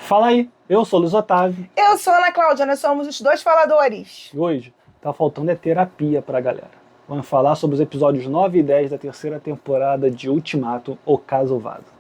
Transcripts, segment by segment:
Fala aí, eu sou o Luiz Otávio. Eu sou a Ana Cláudia, nós somos os dois faladores. E hoje tá faltando terapia pra galera. Vamos falar sobre os episódios 9 e 10 da terceira temporada de Ultimato, O Caso Vaza.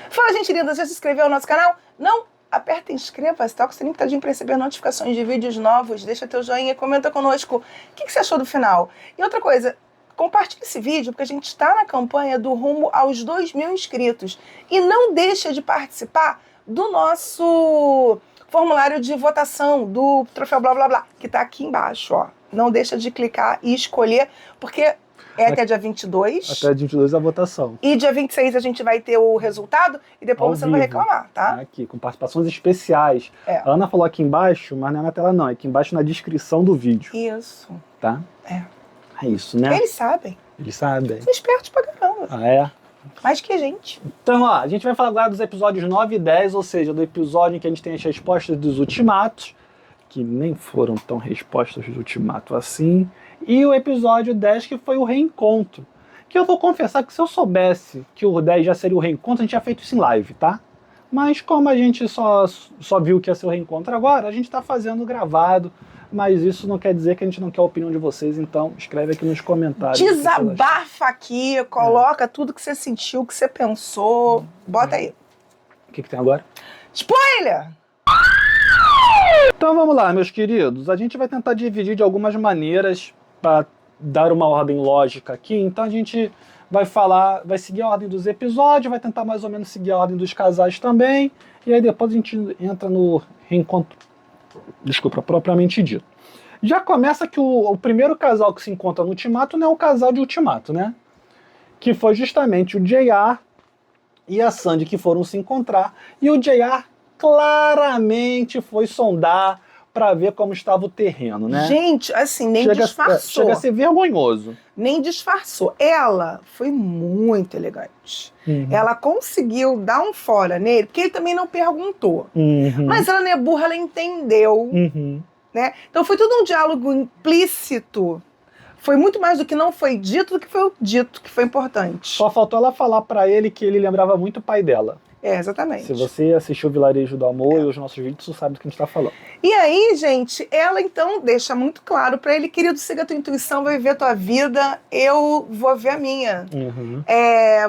Fala, gente linda, já se inscreveu no nosso canal? Não? Aperta inscreva-se, toca o sininho para receber notificações de vídeos novos, deixa teu joinha e comenta conosco o que você achou do final. E outra coisa, compartilhe esse vídeo porque a gente está na campanha do rumo aos 2.000 inscritos. E não deixa de participar do nosso formulário de votação do Troféu Blá Blá Blá, que está aqui embaixo, ó. Não deixa de clicar e escolher, porque é até dia 22. Até dia 22 a votação. E dia 26 a gente vai ter o resultado e depois Ao você não vai vivo. reclamar, tá? Aqui, com participações especiais. É. A Ana falou aqui embaixo, mas não é na tela não, é aqui embaixo na descrição do vídeo, Isso. tá? É. É isso, né? Eles sabem. Eles sabem. São espertos pra caramba. Ah, é? Mais que a gente. Então, ó, a gente vai falar agora dos episódios 9 e 10, ou seja, do episódio em que a gente tem as respostas dos ultimatos, que nem foram tão respostas do ultimato assim, e o episódio 10, que foi o reencontro. Que eu vou confessar que se eu soubesse que o 10 já seria o reencontro, a gente tinha feito isso em live, tá? Mas como a gente só viu que ia ser o reencontro agora, a gente tá fazendo gravado, mas isso não quer dizer que a gente não quer a opinião de vocês, então escreve aqui nos comentários. Desabafa aqui, coloca tudo que você sentiu, que você pensou. Bota aí. O que tem agora? Spoiler! Então vamos lá, meus queridos. A gente vai tentar dividir de algumas maneiras para dar uma ordem lógica aqui. Então a gente vai seguir a ordem dos episódios, vai tentar mais ou menos seguir a ordem dos casais também. E aí depois a gente entra no reencontro, propriamente dito. Já começa que o primeiro casal que se encontra no Ultimato não é o casal de Ultimato, né? Que foi justamente o JR e a Sandy que foram se encontrar. E o JR claramente foi sondar para ver como estava o terreno, né? Gente, assim, nem disfarçou. Chega a ser vergonhoso. Nem disfarçou. Ela foi muito elegante. Uhum. Ela conseguiu dar um fora nele, porque ele também não perguntou. Uhum. Mas ela não é burra, ela entendeu. Uhum. Né? Então foi tudo um diálogo implícito. Foi muito mais do que não foi dito do que foi dito, que foi importante. Só faltou ela falar para ele que ele lembrava muito o pai dela. É, exatamente. Se você assistiu o Vilarejo do Amor e os nossos vídeos, você sabe do que a gente está falando. E aí, gente, ela então deixa muito claro para ele, querido, siga a tua intuição, vai viver a tua vida, eu vou ver a minha. Uhum.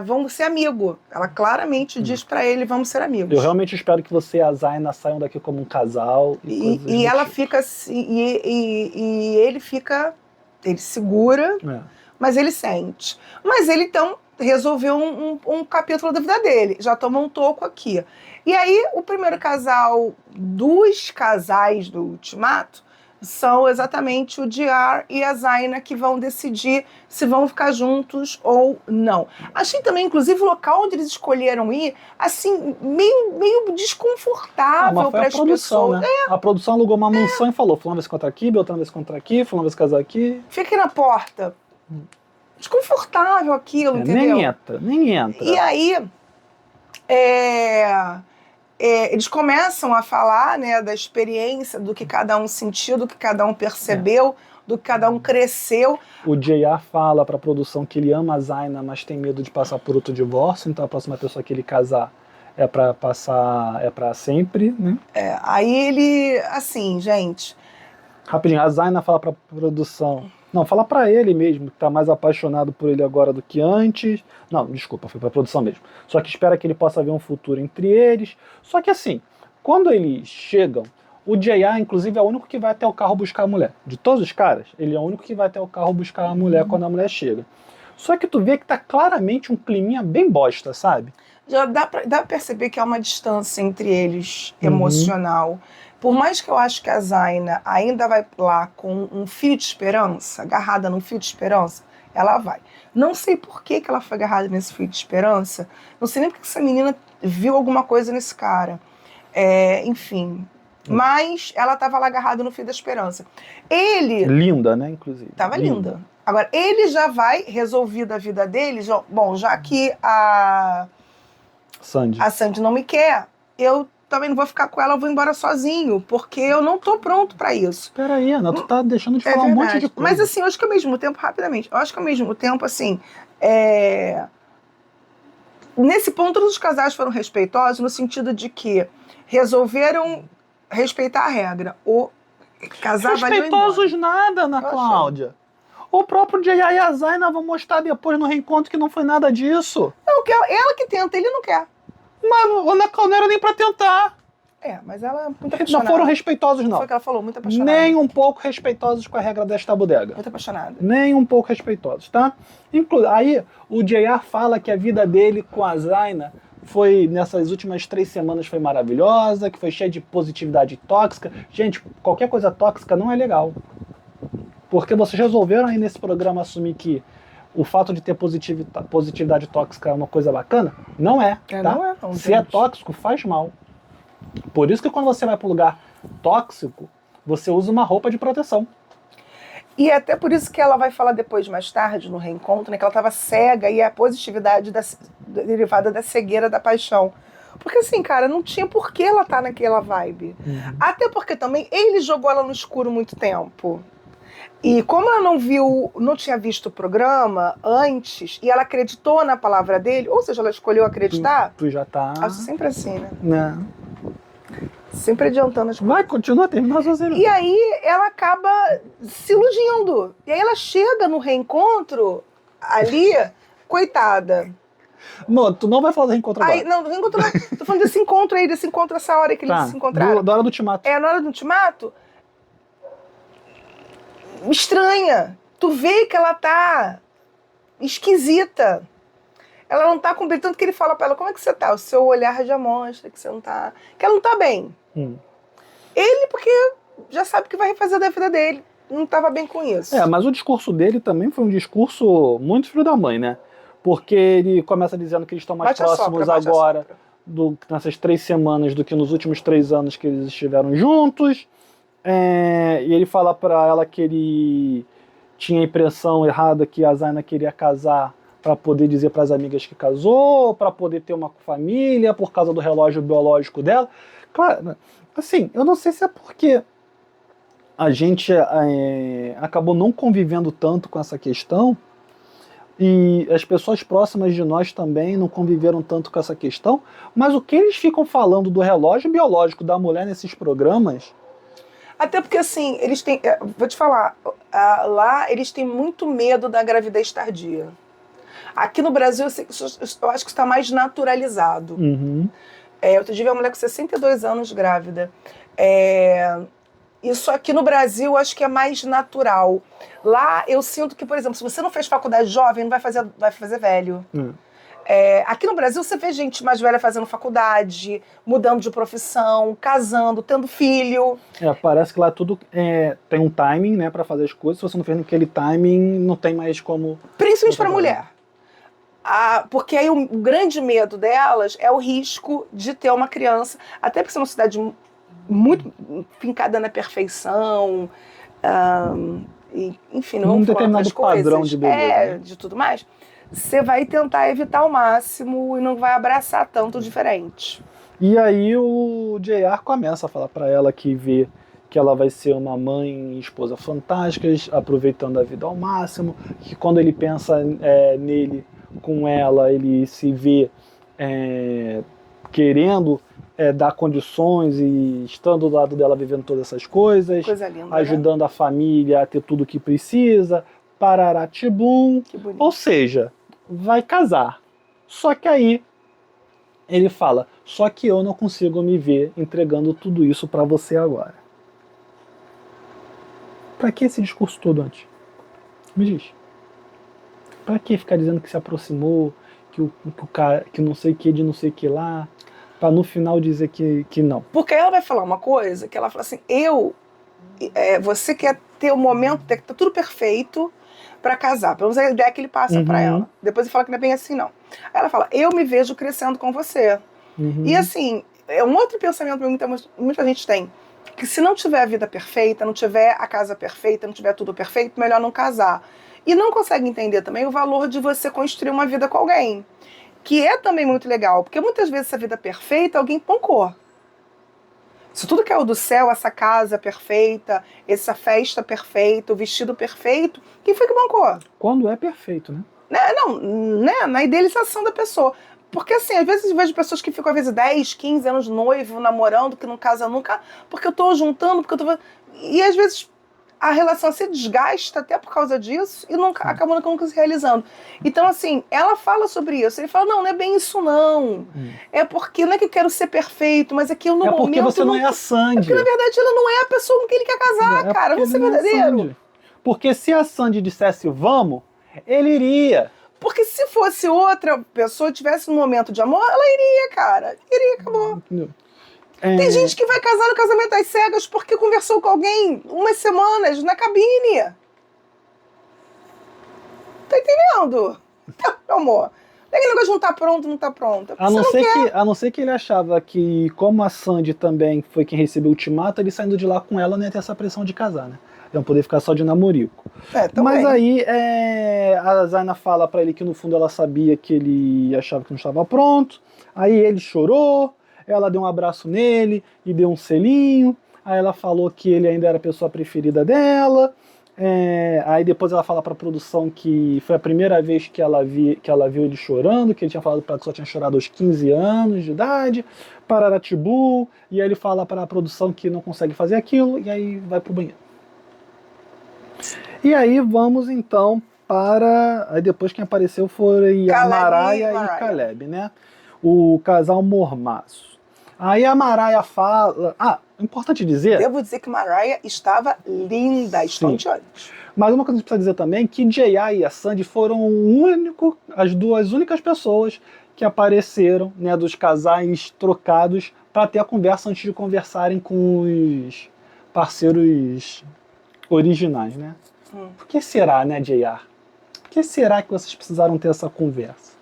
Vamos ser amigo. Ela claramente diz para ele, vamos ser amigos. Eu realmente espero que você e a Zaina saiam daqui como um casal. E ela fica assim, e ele fica, ele segura, mas ele sente. Mas ele então resolveu um capítulo da vida dele, já toma um toco aqui. E aí o primeiro casal dos casais do Ultimato são exatamente o JR e a Zaina, que vão decidir se vão ficar juntos ou não. Achei também, inclusive, o local onde eles escolheram ir, assim, meio desconfortável para as pessoas. Né? A produção alugou uma mansão e falou, fulano vai se encontrar aqui, Beltrano vai se encontrar aqui, fulano vai se casar aqui. Fica aqui na porta. Desconfortável aquilo, entendeu? Nem entra. E aí, eles começam a falar, né, da experiência, do que cada um sentiu, do que cada um percebeu, do que cada um cresceu. O JR fala pra produção que ele ama a Zaina, mas tem medo de passar por outro divórcio, então a próxima pessoa que ele casar é pra sempre, né? Aí ele, assim, gente... Rapidinho, a Zaina fala pra produção... Não, fala pra ele mesmo, que tá mais apaixonado por ele agora do que antes. Não, desculpa, foi pra produção mesmo. Só que espera que ele possa ver um futuro entre eles. Só que assim, quando eles chegam, o JR, inclusive, é o único que vai até o carro buscar a mulher. De todos os caras, ele é o único que vai até o carro buscar a mulher quando a mulher chega. Só que tu vê que tá claramente um climinha bem bosta, sabe? Já dá pra perceber que há uma distância entre eles, emocional. Por mais que eu acho que a Zaina ainda vai lá com um fio de esperança, agarrada num fio de esperança, ela vai. Não sei por que ela foi agarrada nesse fio de esperança, não sei nem porque essa menina viu alguma coisa nesse cara. Enfim, mas ela estava lá agarrada no fio da esperança. Ele... Linda, né, inclusive. Tava linda. Agora, ele já vai, resolvida a vida dele, já que a Sandy não me quer, eu também não vou ficar com ela, eu vou embora sozinho, porque eu não tô pronto pra isso. Peraí, Ana, tu tá deixando de falar um monte de coisa. Mas assim, eu acho que ao mesmo tempo, rapidamente, eu acho que ao mesmo tempo, assim, nesse ponto, todos os casais foram respeitosos no sentido de que resolveram respeitar a regra. O casar valeu Respeitosos nada, Ana Cláudia. O próprio J.A. e a Zaina vão mostrar depois no reencontro que não foi nada disso. Não, ela que tenta, ele não quer. Mas Ana Cláudia não era nem pra tentar. Mas ela é muito Eles não foram respeitosos, não. Foi o que ela falou, muito apaixonada. Nem um pouco respeitosos com a regra desta bodega. Muito apaixonada. Nem um pouco respeitosos, tá? Aí o J.R. fala que a vida dele com a Zaina foi, nessas últimas 3 semanas, foi maravilhosa, que foi cheia de positividade tóxica. Gente, qualquer coisa tóxica não é legal. Porque vocês resolveram aí nesse programa assumir que o fato de ter positividade tóxica é uma coisa bacana? Não é, tá? Não é, não, se é tóxico, faz mal. Por isso que quando você vai para um lugar tóxico, você usa uma roupa de proteção. E é até por isso que ela vai falar depois, mais tarde, no reencontro, né, que ela estava cega e a positividade derivada da cegueira da paixão. Porque assim, cara, não tinha por que ela estar naquela vibe. Até porque também ele jogou ela no escuro muito tempo. E como ela não tinha visto o programa antes, e ela acreditou na palavra dele, ou seja, ela escolheu acreditar. Tu já tá... Acho sempre assim, né? Não. Sempre adiantando as coisas. Vai, continua, termina sozinho. E aí ela acaba se iludindo. E aí ela chega no reencontro ali, coitada. Não, tu não vai falar do reencontro agora. Aí, não, do reencontro não. Tô falando desse encontro aí, essa hora que eles se encontraram. Da hora do ultimato. Na hora do ultimato. Estranha. Tu vê que ela tá esquisita. Ela não tá cumprindo. Tanto que ele fala pra ela, como é que você tá? O seu olhar já mostra que você não tá... Que ela não tá bem. Ele, porque já sabe que vai refazer da vida dele. Não tava bem com isso. Mas o discurso dele também foi um discurso muito filho da mãe, né? Porque ele começa dizendo que eles estão mais próximos agora, nessas 3 semanas, do que nos últimos 3 anos que eles estiveram juntos. E ele fala pra ela que ele tinha a impressão errada que a Zaina queria casar para poder dizer para as amigas que casou, para poder ter uma família, por causa do relógio biológico dela. Claro, assim, eu não sei se é porque a gente acabou não convivendo tanto com essa questão e as pessoas próximas de nós também não conviveram tanto com essa questão, mas o que eles ficam falando do relógio biológico da mulher nesses programas... Até porque, assim, eles têm... Vou te falar, lá eles têm muito medo da gravidez tardia. Aqui no Brasil, eu acho que está mais naturalizado. Outro dia eu vi uma mulher com 62 anos grávida. Isso aqui no Brasil eu acho que é mais natural. Lá eu sinto que, por exemplo, se você não fez faculdade jovem, não vai fazer velho. Aqui no Brasil você vê gente mais velha fazendo faculdade, mudando de profissão, casando, tendo filho. Parece que lá tudo tem um timing, né, para fazer as coisas. Se você não fez naquele timing, não tem mais como... Principalmente para mulher. Porque aí o grande medo delas é o risco de ter uma criança, até porque é uma cidade muito fincada na perfeição, enfim, não vamos falar outras coisas. Padrão de beleza, de tudo mais. Você vai tentar evitar ao máximo e não vai abraçar tanto diferente. E aí o J.R. começa a falar para ela que vê que ela vai ser uma mãe e esposa fantásticas, aproveitando a vida ao máximo, que quando ele pensa nele, com ela, ele se vê querendo dar condições e estando do lado dela, vivendo todas essas coisas, coisa linda, ajudando a família a ter tudo o que precisa, pararatibum, ou seja, vai casar. Só que aí ele fala, só que eu não consigo me ver entregando tudo isso para você agora. Pra que esse discurso todo antes? Me diz. Pra que ficar dizendo que se aproximou, que o cara, que não sei o que de não sei o que lá, pra no final dizer que não? Porque ela vai falar uma coisa, que ela fala assim, você quer ter o momento, que tá tudo perfeito pra casar. Pelo menos a ideia que ele passa pra ela. Depois ele fala que não é bem assim, não. Aí ela fala, eu me vejo crescendo com você. E assim, é um outro pensamento que muita gente tem, que se não tiver a vida perfeita, não tiver a casa perfeita, não tiver tudo perfeito, melhor não casar. E não consegue entender também o valor de você construir uma vida com alguém. Que é também muito legal, porque muitas vezes essa vida perfeita alguém pancou. Se tudo caiu do céu, essa casa perfeita, essa festa perfeita, o vestido perfeito, quem foi que bancou? Quando é perfeito, né? Não, né? Na idealização da pessoa. Porque, assim, às vezes eu vejo pessoas que ficam, às vezes, 10, 15 anos noivo, namorando, que não casa nunca, porque eu tô juntando, porque eu tô... E, às vezes, a relação se desgasta até por causa disso e nunca, acaba nunca se realizando. Então, assim, ela fala sobre isso. Ele fala, não é bem isso, não. É porque, não é que eu quero ser perfeito, mas é que eu, no momento... É porque você não é a Sandy. É porque, na verdade, ela não é a pessoa com quem ele quer casar, cara. Vamos ser verdadeiro. Porque se a Sandy dissesse vamos, ele iria. Porque se fosse outra pessoa, tivesse um momento de amor, ela iria, cara. Iria, acabou. Tem gente que vai casar no casamento às cegas porque conversou com alguém umas semanas na cabine. Tá entendendo? Meu amor. Não é aquele negócio de não tá pronto, não tá pronto. A não ser que ele achava que, como a Sandy também foi quem recebeu o ultimato, ele saindo de lá com ela não ia ter essa pressão de casar, né? Iam poder ficar só de namorico. Mas aí a Zaina fala pra ele que no fundo ela sabia que ele achava que não estava pronto. Aí ele chorou, ela deu um abraço nele e deu um selinho. Aí ela falou que ele ainda era a pessoa preferida dela. Aí depois ela fala pra produção que foi a primeira vez que ela viu ele chorando, que ele tinha falado pra ela que só tinha chorado aos 15 anos de idade, pararatibu, e aí ele fala pra produção que não consegue fazer aquilo, e aí vai pro banheiro. E aí vamos então para... Aí depois quem apareceu foi a Mariah e Caleb, né? O casal mormaço. Aí a Mariah fala... importante dizer... Devo dizer que Mariah estava linda, estonteante. Mas uma coisa que precisa dizer também, que J.A. e a Sandy foram as duas únicas pessoas que apareceram, né, dos casais trocados, para ter a conversa antes de conversarem com os parceiros originais, né? Por que será, né, J.A.? Por que será que vocês precisaram ter essa conversa?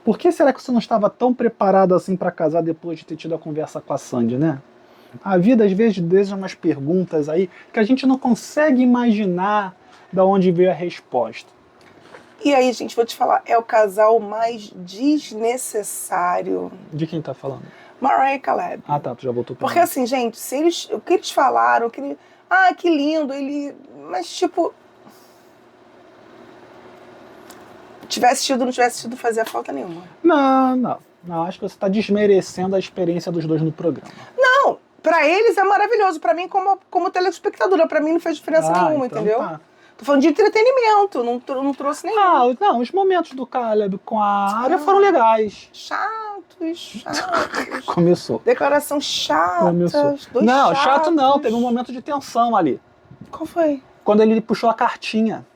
Por que será que você não estava tão preparado assim para casar depois de ter tido a conversa com a Sandy, né? A vida às vezes deixa umas perguntas aí que a gente não consegue imaginar de onde veio a resposta. E aí, gente, vou te falar, é o casal mais desnecessário. De quem tá falando? Mariah e Caleb. Ah, tá, tu já voltou pra Porque assim, gente, o que eles falaram, que lindo, mas tipo... Tivesse tido, não tivesse tido, fazia falta nenhuma. Não, acho que você está desmerecendo a experiência dos dois no programa. Não, pra eles é maravilhoso, pra mim como telespectadora, pra mim não fez diferença nenhuma, então entendeu? Tá. Tô falando de entretenimento, não trouxe nenhum. Não, os momentos do Caleb com a Arya foram legais. Chatos. Começou. Declaração chata. Começou. Não, chato não, teve um momento de tensão ali. Qual foi? Quando ele puxou a cartinha.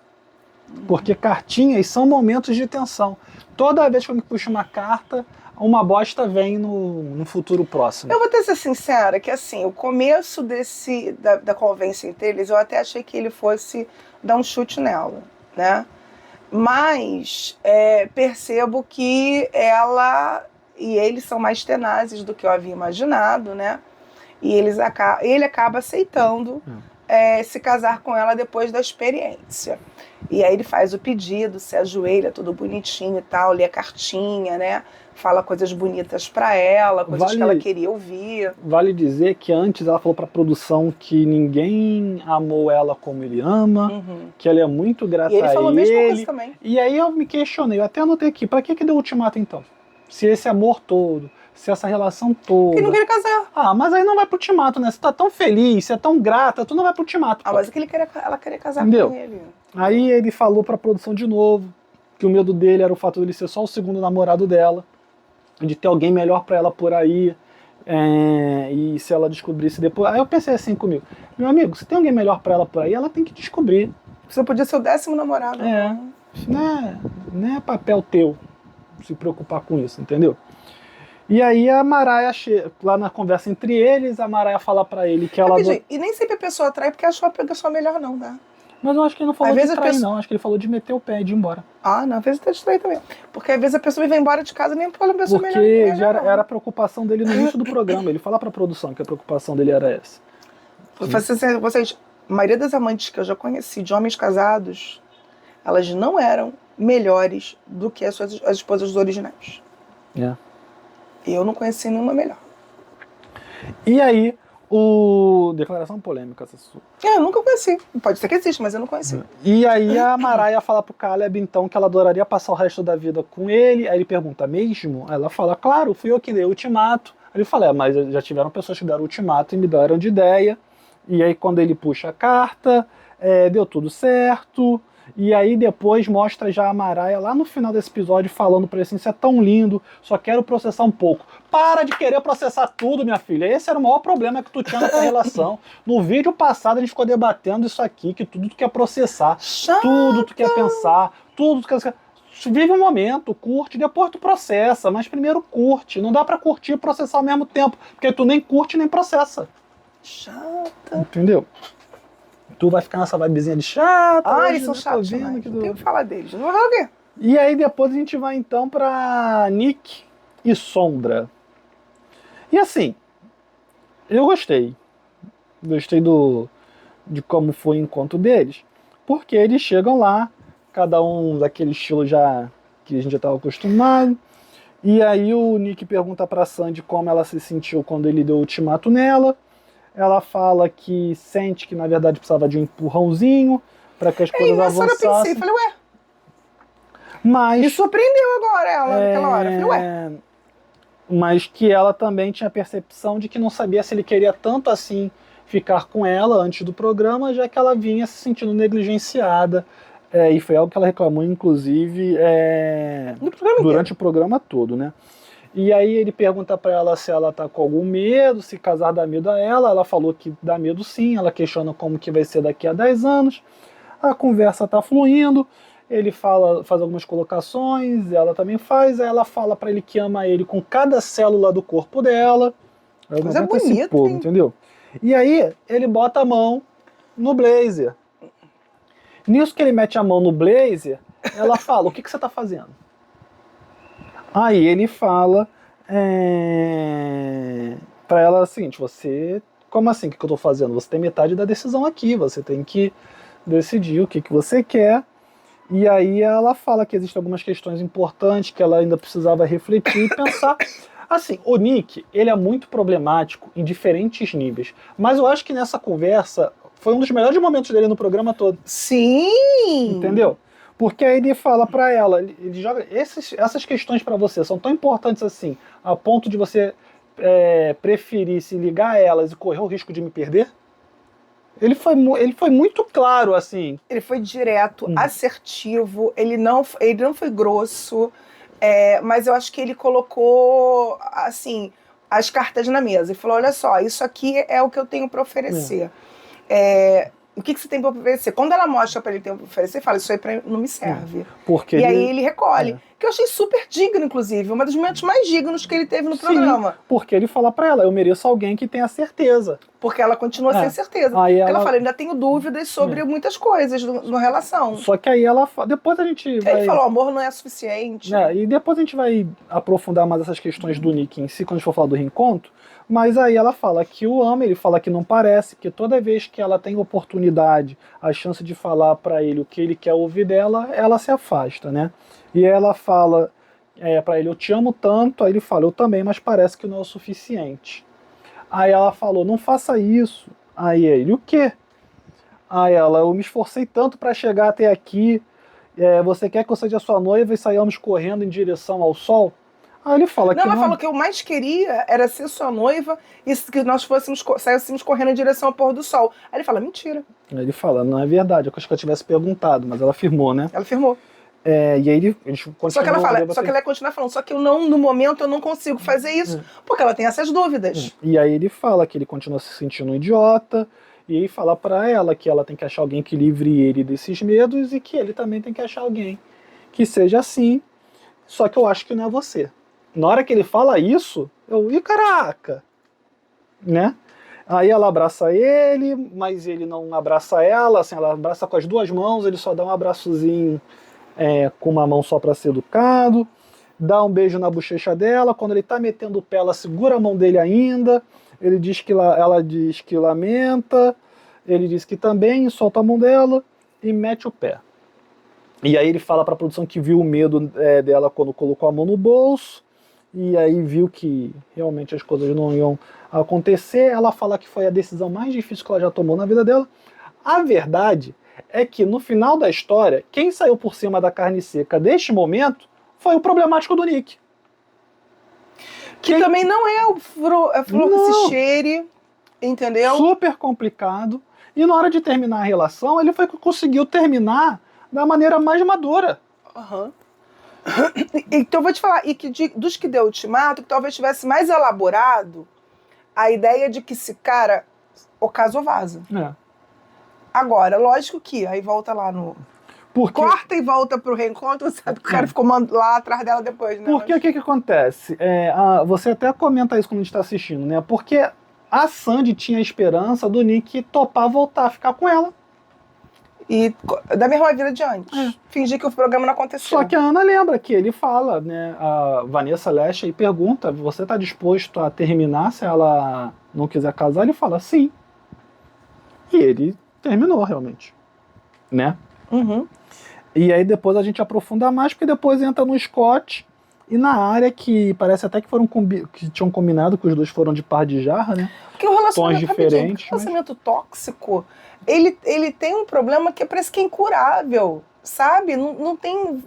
Porque cartinhas são momentos de tensão. Toda vez que eu me puxo uma carta, uma bosta vem no futuro próximo. Eu vou ter que ser sincera, que assim, o começo da conversa entre eles, eu até achei que ele fosse dar um chute nela, né? Mas percebo que ela e eles são mais tenazes do que eu havia imaginado, né? E ele acaba aceitando se casar com ela depois da experiência. E aí ele faz o pedido, se ajoelha, tudo bonitinho e tal, lê a cartinha, né? Fala coisas bonitas pra ela, coisas que ela queria ouvir. Vale dizer que antes ela falou pra produção que ninguém amou ela como ele ama, que ela é muito grata a ele. E ele falou a mesma coisa também. E aí eu me questionei, eu até anotei aqui, pra que deu ultimato então? Se esse amor todo, se essa relação toda... Porque não queria casar. Mas aí não vai pro ultimato, né? Você tá tão feliz, você é tão grata, tu não vai pro ultimato. Mas é que ela queria casar com ele. Aí ele falou pra produção de novo que o medo dele era o fato dele ser só o segundo namorado dela, de ter alguém melhor pra ela por aí, e se ela descobrisse depois... Aí eu pensei assim comigo, meu amigo, se tem alguém melhor pra ela por aí, ela tem que descobrir. Você podia ser o 10º namorado. Não é papel teu se preocupar com isso, entendeu? E aí a Mariah, lá na conversa entre eles, a Mariah fala pra ele que ela... E nem sempre a pessoa atrai porque achou a pessoa melhor não, tá? Mas eu acho que ele não falou de trair, não. Acho que ele falou de meter o pé e de ir embora. Não, às vezes tá de trair também. Porque às vezes a pesa vai embora de casa nem por uma pessoa melhor. Porque já era a preocupação dele no início do programa. Ele fala pra produção que a preocupação dele era essa. Vocês, a maioria das amantes que eu já conheci, de homens casados, elas não eram melhores do que as esposas originais. Eu não conheci nenhuma melhor. E aí, Declaração polêmica, essa sua. Eu nunca conheci. Pode ser que exista, mas eu não conheci. E aí a Mariah fala pro Caleb, então, que ela adoraria passar o resto da vida com ele. Aí ele pergunta, mesmo? Aí ela fala, claro, fui eu que dei o ultimato. Aí ele fala, mas já tiveram pessoas que deram ultimato e me deram de ideia. E aí quando ele puxa a carta, deu tudo certo. E aí depois mostra já a Mariah lá no final desse episódio falando pra ele assim, isso é tão lindo, só quero processar um pouco. Para de querer processar tudo, minha filha. Esse era o maior problema que tu tinha nessa relação. No vídeo passado a gente ficou debatendo isso aqui, que tudo tu quer processar, tudo tu quer pensar, tudo tu quer... Vive um momento, curte, depois tu processa, mas primeiro curte. Não dá pra curtir e processar ao mesmo tempo, porque tu nem curte nem processa. Chata. Entendeu? Tu vai ficar nessa vibezinha de chata. Ah, eles são chatos demais. Não tenho o que falar deles. Não vou falar o quê? E aí depois a gente vai então pra Nick e Sondra. E assim, eu gostei. Gostei de como foi o encontro deles. Porque eles chegam lá, cada um daquele estilo já que a gente já estava acostumado. E aí o Nick pergunta pra Sandy como ela se sentiu quando ele deu o ultimato nela. Ela fala que sente que na verdade precisava de um empurrãozinho para que as coisas avançassem. Eu pensei, falei, ué. Mas me surpreendeu agora ela naquela hora. Falei, ué. Mas que ela também tinha a percepção de que não sabia se ele queria tanto assim ficar com ela antes do programa, já que ela vinha se sentindo negligenciada. E foi algo que ela reclamou, inclusive, durante o programa todo, né? E aí ele pergunta pra ela se ela tá com algum medo, se casar dá medo a ela. Ela falou que dá medo sim, ela questiona como que vai ser daqui a 10 anos. A conversa tá fluindo, ele faz algumas colocações, ela também faz, aí ela fala pra ele que ama ele com cada célula do corpo dela. Mas é bonito, povo, entendeu? E aí ele bota a mão no blazer. Nisso que ele mete a mão no blazer, ela fala, o que você tá fazendo? Aí ele fala pra ela assim, você... Como assim, o que eu tô fazendo? Você tem metade da decisão aqui, você tem que decidir o que você quer. E aí ela fala que existem algumas questões importantes que ela ainda precisava refletir e pensar. Assim, o Nick, ele é muito problemático em diferentes níveis. Mas eu acho que nessa conversa foi um dos melhores momentos dele no programa todo. Sim! Entendeu? Porque aí ele fala pra ela, ele joga essas questões pra você são tão importantes assim, a ponto de você preferir se ligar a elas e correr o risco de me perder? Ele foi muito claro, assim. Ele foi direto, assertivo, ele não foi grosso, mas eu acho que ele colocou, assim, as cartas na mesa e falou, olha só, isso aqui é o que eu tenho pra oferecer. O que você tem pra oferecer? Quando ela mostra pra ele ter pra oferecer, fala, isso aí não me serve. Porque aí ele recolhe. Que eu achei super digno, inclusive. Um dos momentos mais dignos que ele teve no programa. Porque ele fala pra ela, eu mereço alguém que tenha certeza. Porque ela continua sem certeza. Aí ela fala, ainda tenho dúvidas sobre muitas coisas na relação. Só que aí ela fala, depois a gente vai... Ele falou, amor não é suficiente. E depois a gente vai aprofundar mais essas questões do Nick em si, quando a gente for falar do reencontro. Mas aí ela fala que o ama, ele fala que não parece, porque toda vez que ela tem oportunidade, a chance de falar pra ele o que ele quer ouvir dela, ela se afasta, né? E ela fala pra ele, eu te amo tanto, aí ele fala, eu também, mas parece que não é o suficiente. Aí ela falou, não faça isso. Aí ele, o quê? Aí ela, eu me esforcei tanto pra chegar até aqui, você quer que eu seja sua noiva e saiamos correndo em direção ao sol? Aí ele fala ela falou que eu mais queria era ser sua noiva e que nós saíssemos correndo em direção ao pôr do sol. Aí ele fala, mentira. Aí ele fala, não é verdade, eu acho que eu tivesse perguntado, mas ela afirmou, né? Ela afirmou. E aí eles continuam... Só que ela fala, só que ela vai continuar falando, só que eu não, no momento eu não consigo fazer isso, porque ela tem essas dúvidas. E aí ele fala que ele continua se sentindo um idiota, e aí fala pra ela que ela tem que achar alguém que livre ele desses medos e que ele também tem que achar alguém que seja assim, só que eu acho que não é você. Na hora que ele fala isso, ih, caraca! Né? Aí ela abraça ele, mas ele não abraça ela, assim, ela abraça com as duas mãos, ele só dá um abraçozinho com uma mão só para ser educado, dá um beijo na bochecha dela, quando ele tá metendo o pé, ela segura a mão dele ainda, ela diz que lamenta, ele diz que também, solta a mão dela e mete o pé. E aí ele fala pra produção que viu o medo dela quando colocou a mão no bolso, e aí viu que realmente as coisas não iam acontecer. Ela fala que foi a decisão mais difícil que ela já tomou na vida dela. A verdade é que no final da história, quem saiu por cima da carne seca deste momento foi o problemático do Nick. Que também não é o flor que se cheire, entendeu? Super complicado. E na hora de terminar a relação, ele conseguiu terminar da maneira mais madura. Uhum. Então eu vou te falar, e que dos que deu ultimato, que talvez tivesse mais elaborado a ideia de que se, cara, o caso vaza. É. Agora, lógico que aí volta lá no... Porque... Corta e volta pro reencontro, sabe que o cara ficou lá atrás dela depois, né? Porque o que acontece? Você até comenta isso quando a gente tá assistindo, né? Porque a Sandy tinha a esperança do Nick topar voltar a ficar com ela. E da mesma vida de antes. Fingir que o programa não aconteceu. Só que a Ana lembra que ele fala, né? A Vanessa Leste e pergunta: você tá disposto a terminar se ela não quiser casar? Ele fala sim. E ele terminou realmente, né? Uhum. E aí depois a gente aprofunda mais, porque depois entra no Scott e na área que parece até que que tinham combinado que os dois foram de par de jarra, né? Porque o relacionamento, diferentes, o relacionamento tóxico, ele tem um problema que parece que é incurável, sabe? Não tem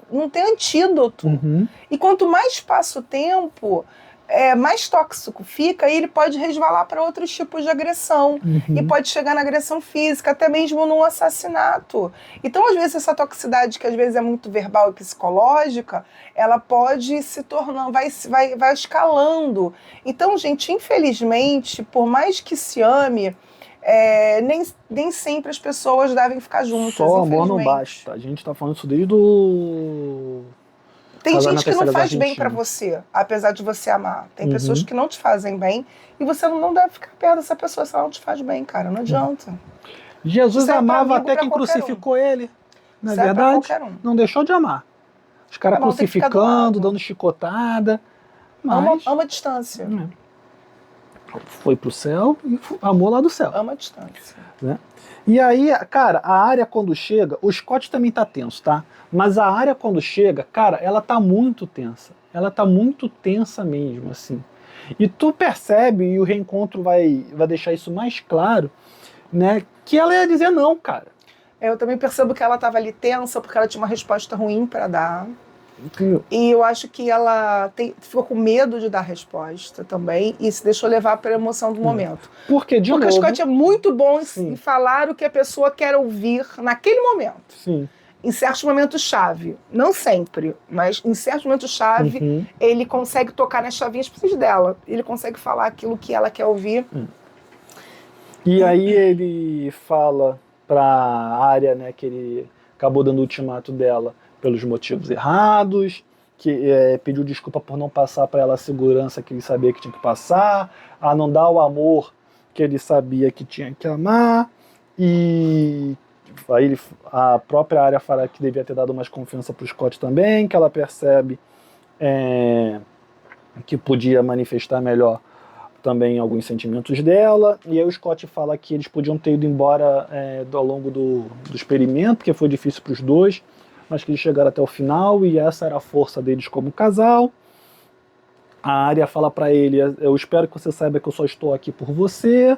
antídoto. Uhum. E quanto mais passa o tempo, mais tóxico fica, e ele pode resvalar para outros tipos de agressão. Uhum. E pode chegar na agressão física, até mesmo num assassinato. Então, às vezes, essa toxicidade, que às vezes é muito verbal e psicológica, ela pode se tornar, vai escalando. Então, gente, infelizmente, por mais que se ame, nem sempre as pessoas devem ficar juntas. Só o amor não basta. A gente tá falando isso desde o... Tem gente que não faz bem pra você, apesar de você amar. Tem pessoas que não te fazem bem e você não deve ficar perto dessa pessoa se ela não te faz bem, cara. Não adianta. Jesus amava até quem crucificou ele. Na é verdade, não deixou de amar. Os caras crucificando, dando chicotada. Mas... Ama a distância. Foi pro céu e amou lá do céu. Ama a distância. Né? E aí, cara, a área quando chega, o Scott também tá tenso, tá? Mas a área quando chega, cara, ela tá muito tensa. Ela tá muito tensa mesmo, assim. E tu percebe, e o reencontro vai deixar isso mais claro, né? Que ela ia dizer não, cara. Eu também percebo que ela tava ali tensa porque ela tinha uma resposta ruim para dar. E eu acho que ela ficou com medo de dar resposta também e se deixou levar pela emoção do momento. Porque o Scott é muito bom em falar o que a pessoa quer ouvir naquele momento. Sim. Em certos momentos-chave. Não sempre, mas em certos momentos-chave, ele consegue tocar nas chavinhas dela. Ele consegue falar aquilo que ela quer ouvir. E aí ele fala pra Arya, né, que ele acabou dando o ultimato dela pelos motivos errados, que pediu desculpa por não passar para ela a segurança que ele sabia que tinha que passar, a não dar o amor que ele sabia que tinha que amar, e aí a própria Arya fala que devia ter dado mais confiança para o Scott também, que ela percebe que podia manifestar melhor também alguns sentimentos dela, e aí o Scott fala que eles podiam ter ido embora ao longo do experimento, porque foi difícil para os dois, mas que eles chegaram até o final e essa era a força deles como casal. A Arya fala para ele: eu espero que você saiba que eu só estou aqui por você.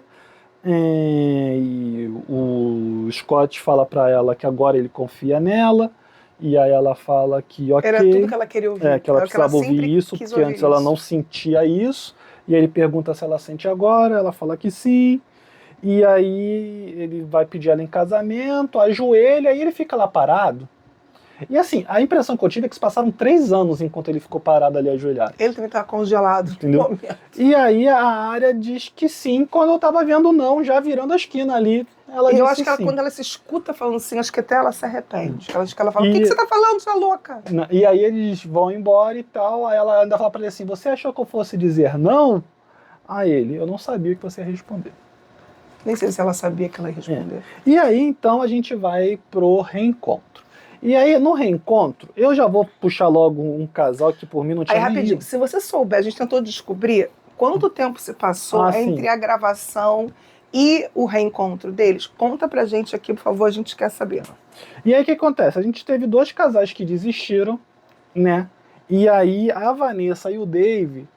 E o Scott fala para ela que agora ele confia nela. E aí ela fala que ok. Era tudo que ela queria ouvir. Que ela precisava ouvir isso, porque antes ela não sentia isso. E aí ele pergunta se ela sente agora, ela fala que sim. E aí ele vai pedir ela em casamento, ajoelha, e ele fica lá parado. E assim, a impressão que eu tive é que se passaram 3 anos enquanto ele ficou parado ali ajoelhado. Ele também estava congelado. Entendeu? E aí a Arya diz que sim, quando eu tava vendo não, já virando a esquina ali. Ela disse eu acho que sim. Quando ela se escuta falando assim, acho que até ela se arrepende. Ela fala, o que você tá falando, sua louca? E aí eles vão embora e tal, aí ela ainda fala pra ele assim, você achou que eu fosse dizer não? A ele, eu não sabia que você ia responder. Nem sei se ela sabia que ela ia responder. E aí então a gente vai pro reencontro. E aí, no reencontro, eu já vou puxar logo um casal que por mim não tinha nem rapidinho, ido. Se você souber, a gente tentou descobrir quanto tempo se passou entre a gravação e o reencontro deles. Conta pra gente aqui, por favor, a gente quer saber. E aí, o que acontece? A gente teve 2 casais que desistiram, né? E aí a Vanessa e o Dave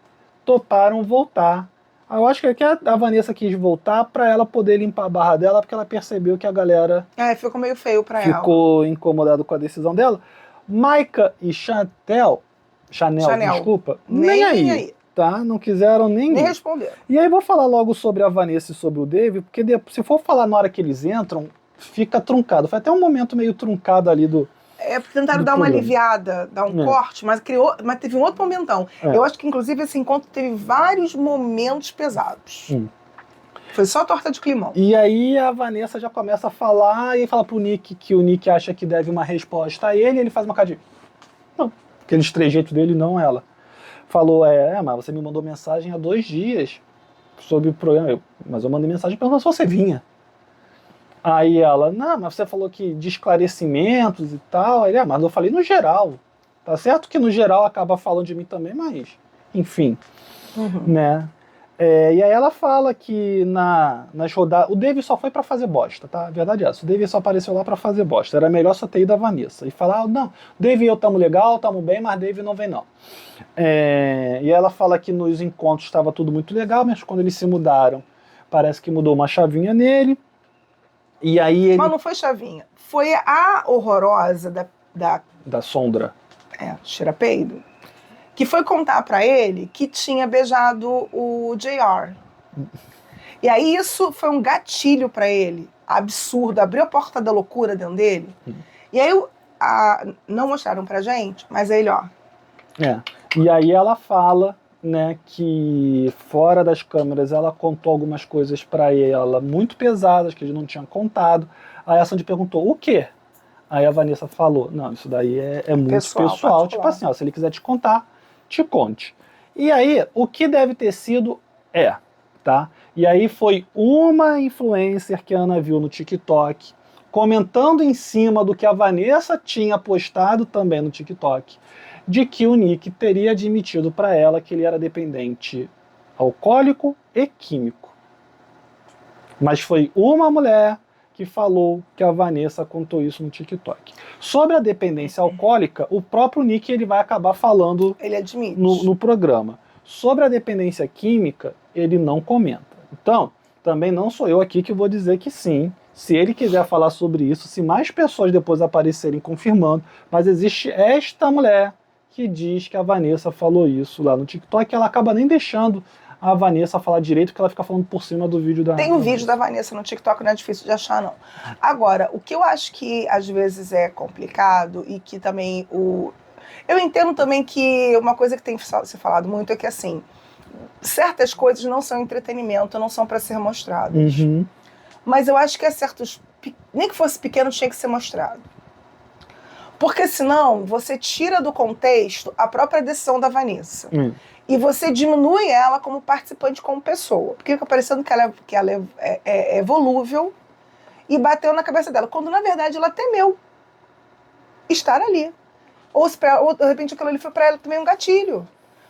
toparam voltar. Eu acho que a Vanessa quis voltar para ela poder limpar a barra dela, porque ela percebeu que a galera Ficou meio feio pra ela. ficou incomodado com a decisão dela. Maika e Chanel, desculpa, nem aí. Tá? Não quiseram nem responder. E aí vou falar logo sobre a Vanessa e sobre o Dave, porque se for falar na hora que eles entram, fica truncado. Foi até um momento meio truncado ali do... Tentaram dar uma aliviada, dar um corte, mas teve um outro momentão. Eu acho que, inclusive, esse encontro teve vários momentos pesados. Foi só torta de climão. E aí a Vanessa já começa a falar e fala pro Nick que o Nick acha que deve uma resposta a ele, e ele faz uma cadinha. Não, aqueles trejeitos dele, não ela. Falou, mas você me mandou mensagem há 2 dias sobre o programa. Mas eu mandei mensagem perguntando se você vinha. Aí ela, não, mas você falou que de esclarecimentos e tal. Ele, mas eu falei no geral. Tá certo que no geral acaba falando de mim também, mas enfim, né? E aí ela fala que nas rodadas... O Dave só foi pra fazer bosta, tá? A verdade é essa. O Dave só apareceu lá pra fazer bosta. Era melhor só ter ido a Vanessa. E falar, não, Dave e eu tamo legal, tamo bem, mas Dave não vem não. E ela fala que nos encontros estava tudo muito legal, mas quando eles se mudaram, parece que mudou uma chavinha nele. E aí ele... Mas não foi chavinha. Foi a horrorosa da Sondra. Cheira-peido. Que foi contar pra ele que tinha beijado o JR. E aí isso foi um gatilho pra ele. Absurdo. Abriu a porta da loucura dentro dele. E aí não mostraram pra gente, mas aí ele, ó... E aí ela fala, né, que fora das câmeras ela contou algumas coisas pra ela muito pesadas, que ele não tinha contado. Aí a Sandy perguntou, o quê? Aí a Vanessa falou, não, isso daí é muito pessoal. Tipo assim, ó, se ele quiser te contar, te conte. E aí, o que deve ter sido tá? E aí foi uma influencer que a Ana viu no TikTok, comentando em cima do que a Vanessa tinha postado também no TikTok, de que o Nick teria admitido para ela que ele era dependente alcoólico e químico. Mas foi uma mulher que falou que a Vanessa contou isso no TikTok. Sobre a dependência alcoólica, o próprio Nick ele vai acabar falando ele admite. No programa. Sobre a dependência química, ele não comenta. Então, também não sou eu aqui que vou dizer que sim. Se ele quiser falar sobre isso, se mais pessoas depois aparecerem confirmando, mas existe esta mulher que diz que a Vanessa falou isso lá no TikTok, ela acaba nem deixando a Vanessa falar direito, porque ela fica falando por cima do vídeo da... Tem um vídeo da Vanessa no TikTok, não é difícil de achar, não. Agora, o que eu acho que às vezes é complicado e que também eu entendo também que uma coisa que tem se falado muito é que, assim, certas coisas não são entretenimento, não são para ser mostradas. Mas eu acho que nem que fosse pequeno, tinha que ser mostrado. Porque senão você tira do contexto a própria decisão da Vanessa. E você diminui ela como participante, como pessoa. Porque fica parecendo que ela é volúvel e bateu na cabeça dela. Quando, na verdade, ela temeu estar ali. Ou de repente aquilo ali foi para ela também um gatilho.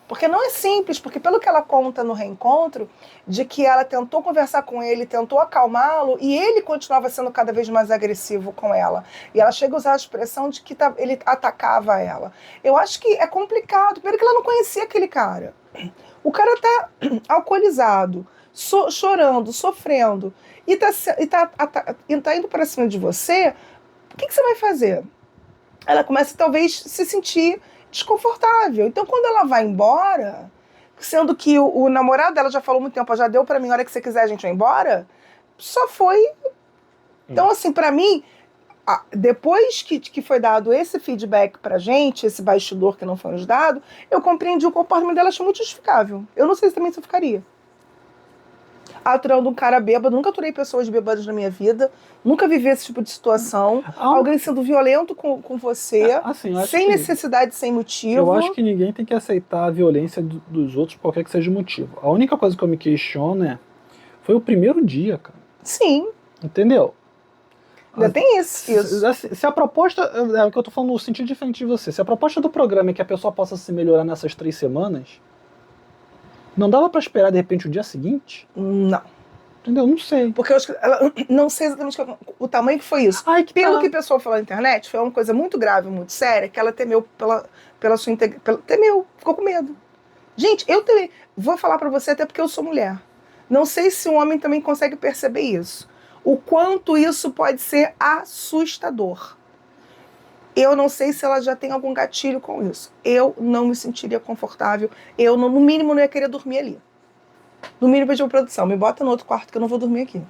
Porque não é simples, porque pelo que ela conta no reencontro, de que ela tentou conversar com ele, tentou acalmá-lo, e ele continuava sendo cada vez mais agressivo com ela. E ela chega a usar a expressão de que ele atacava ela. Eu acho que é complicado, primeiro que ela não conhecia aquele cara. O cara tá alcoolizado, chorando, sofrendo, e tá indo para cima de você, o que você vai fazer? Ela começa talvez se sentir desconfortável. Então, quando ela vai embora, sendo que o namorado dela já falou muito tempo, já deu pra mim, a hora que você quiser a gente vai embora, só foi... Então, assim, pra mim, depois que foi dado esse feedback pra gente, esse bastidor que não foi nos dado, eu compreendi o comportamento dela, achei muito justificável. Eu não sei se também eu ficaria. Aturando um cara bêbado, nunca aturei pessoas bêbadas na minha vida, nunca vivi esse tipo de situação, alguém sendo violento com você, assim, sem necessidade, sem motivo. Eu acho que ninguém tem que aceitar a violência dos outros por qualquer que seja o motivo. A única coisa que eu me questiono foi o primeiro dia, cara. Sim. Entendeu? Ainda tem isso. Se a proposta, é o que eu tô falando no sentido diferente de você, se a proposta do programa é que a pessoa possa se melhorar nessas 3 semanas, não dava pra esperar de repente o dia seguinte? Não. Entendeu? Não sei. Porque eu acho que ela não sei exatamente o tamanho que foi isso. Ai, que Pelo tá. que o pessoal falou na internet, foi uma coisa muito grave, muito séria, que ela temeu pela sua integridade. Temeu, ficou com medo. Gente, eu também vou falar pra você até porque eu sou mulher. Não sei se um homem também consegue perceber isso. O quanto isso pode ser assustador. Eu não sei se ela já tem algum gatilho com isso. Eu não me sentiria confortável. Eu, no mínimo, não ia querer dormir ali. No mínimo, pedir pra produção, me bota no outro quarto que eu não vou dormir aqui.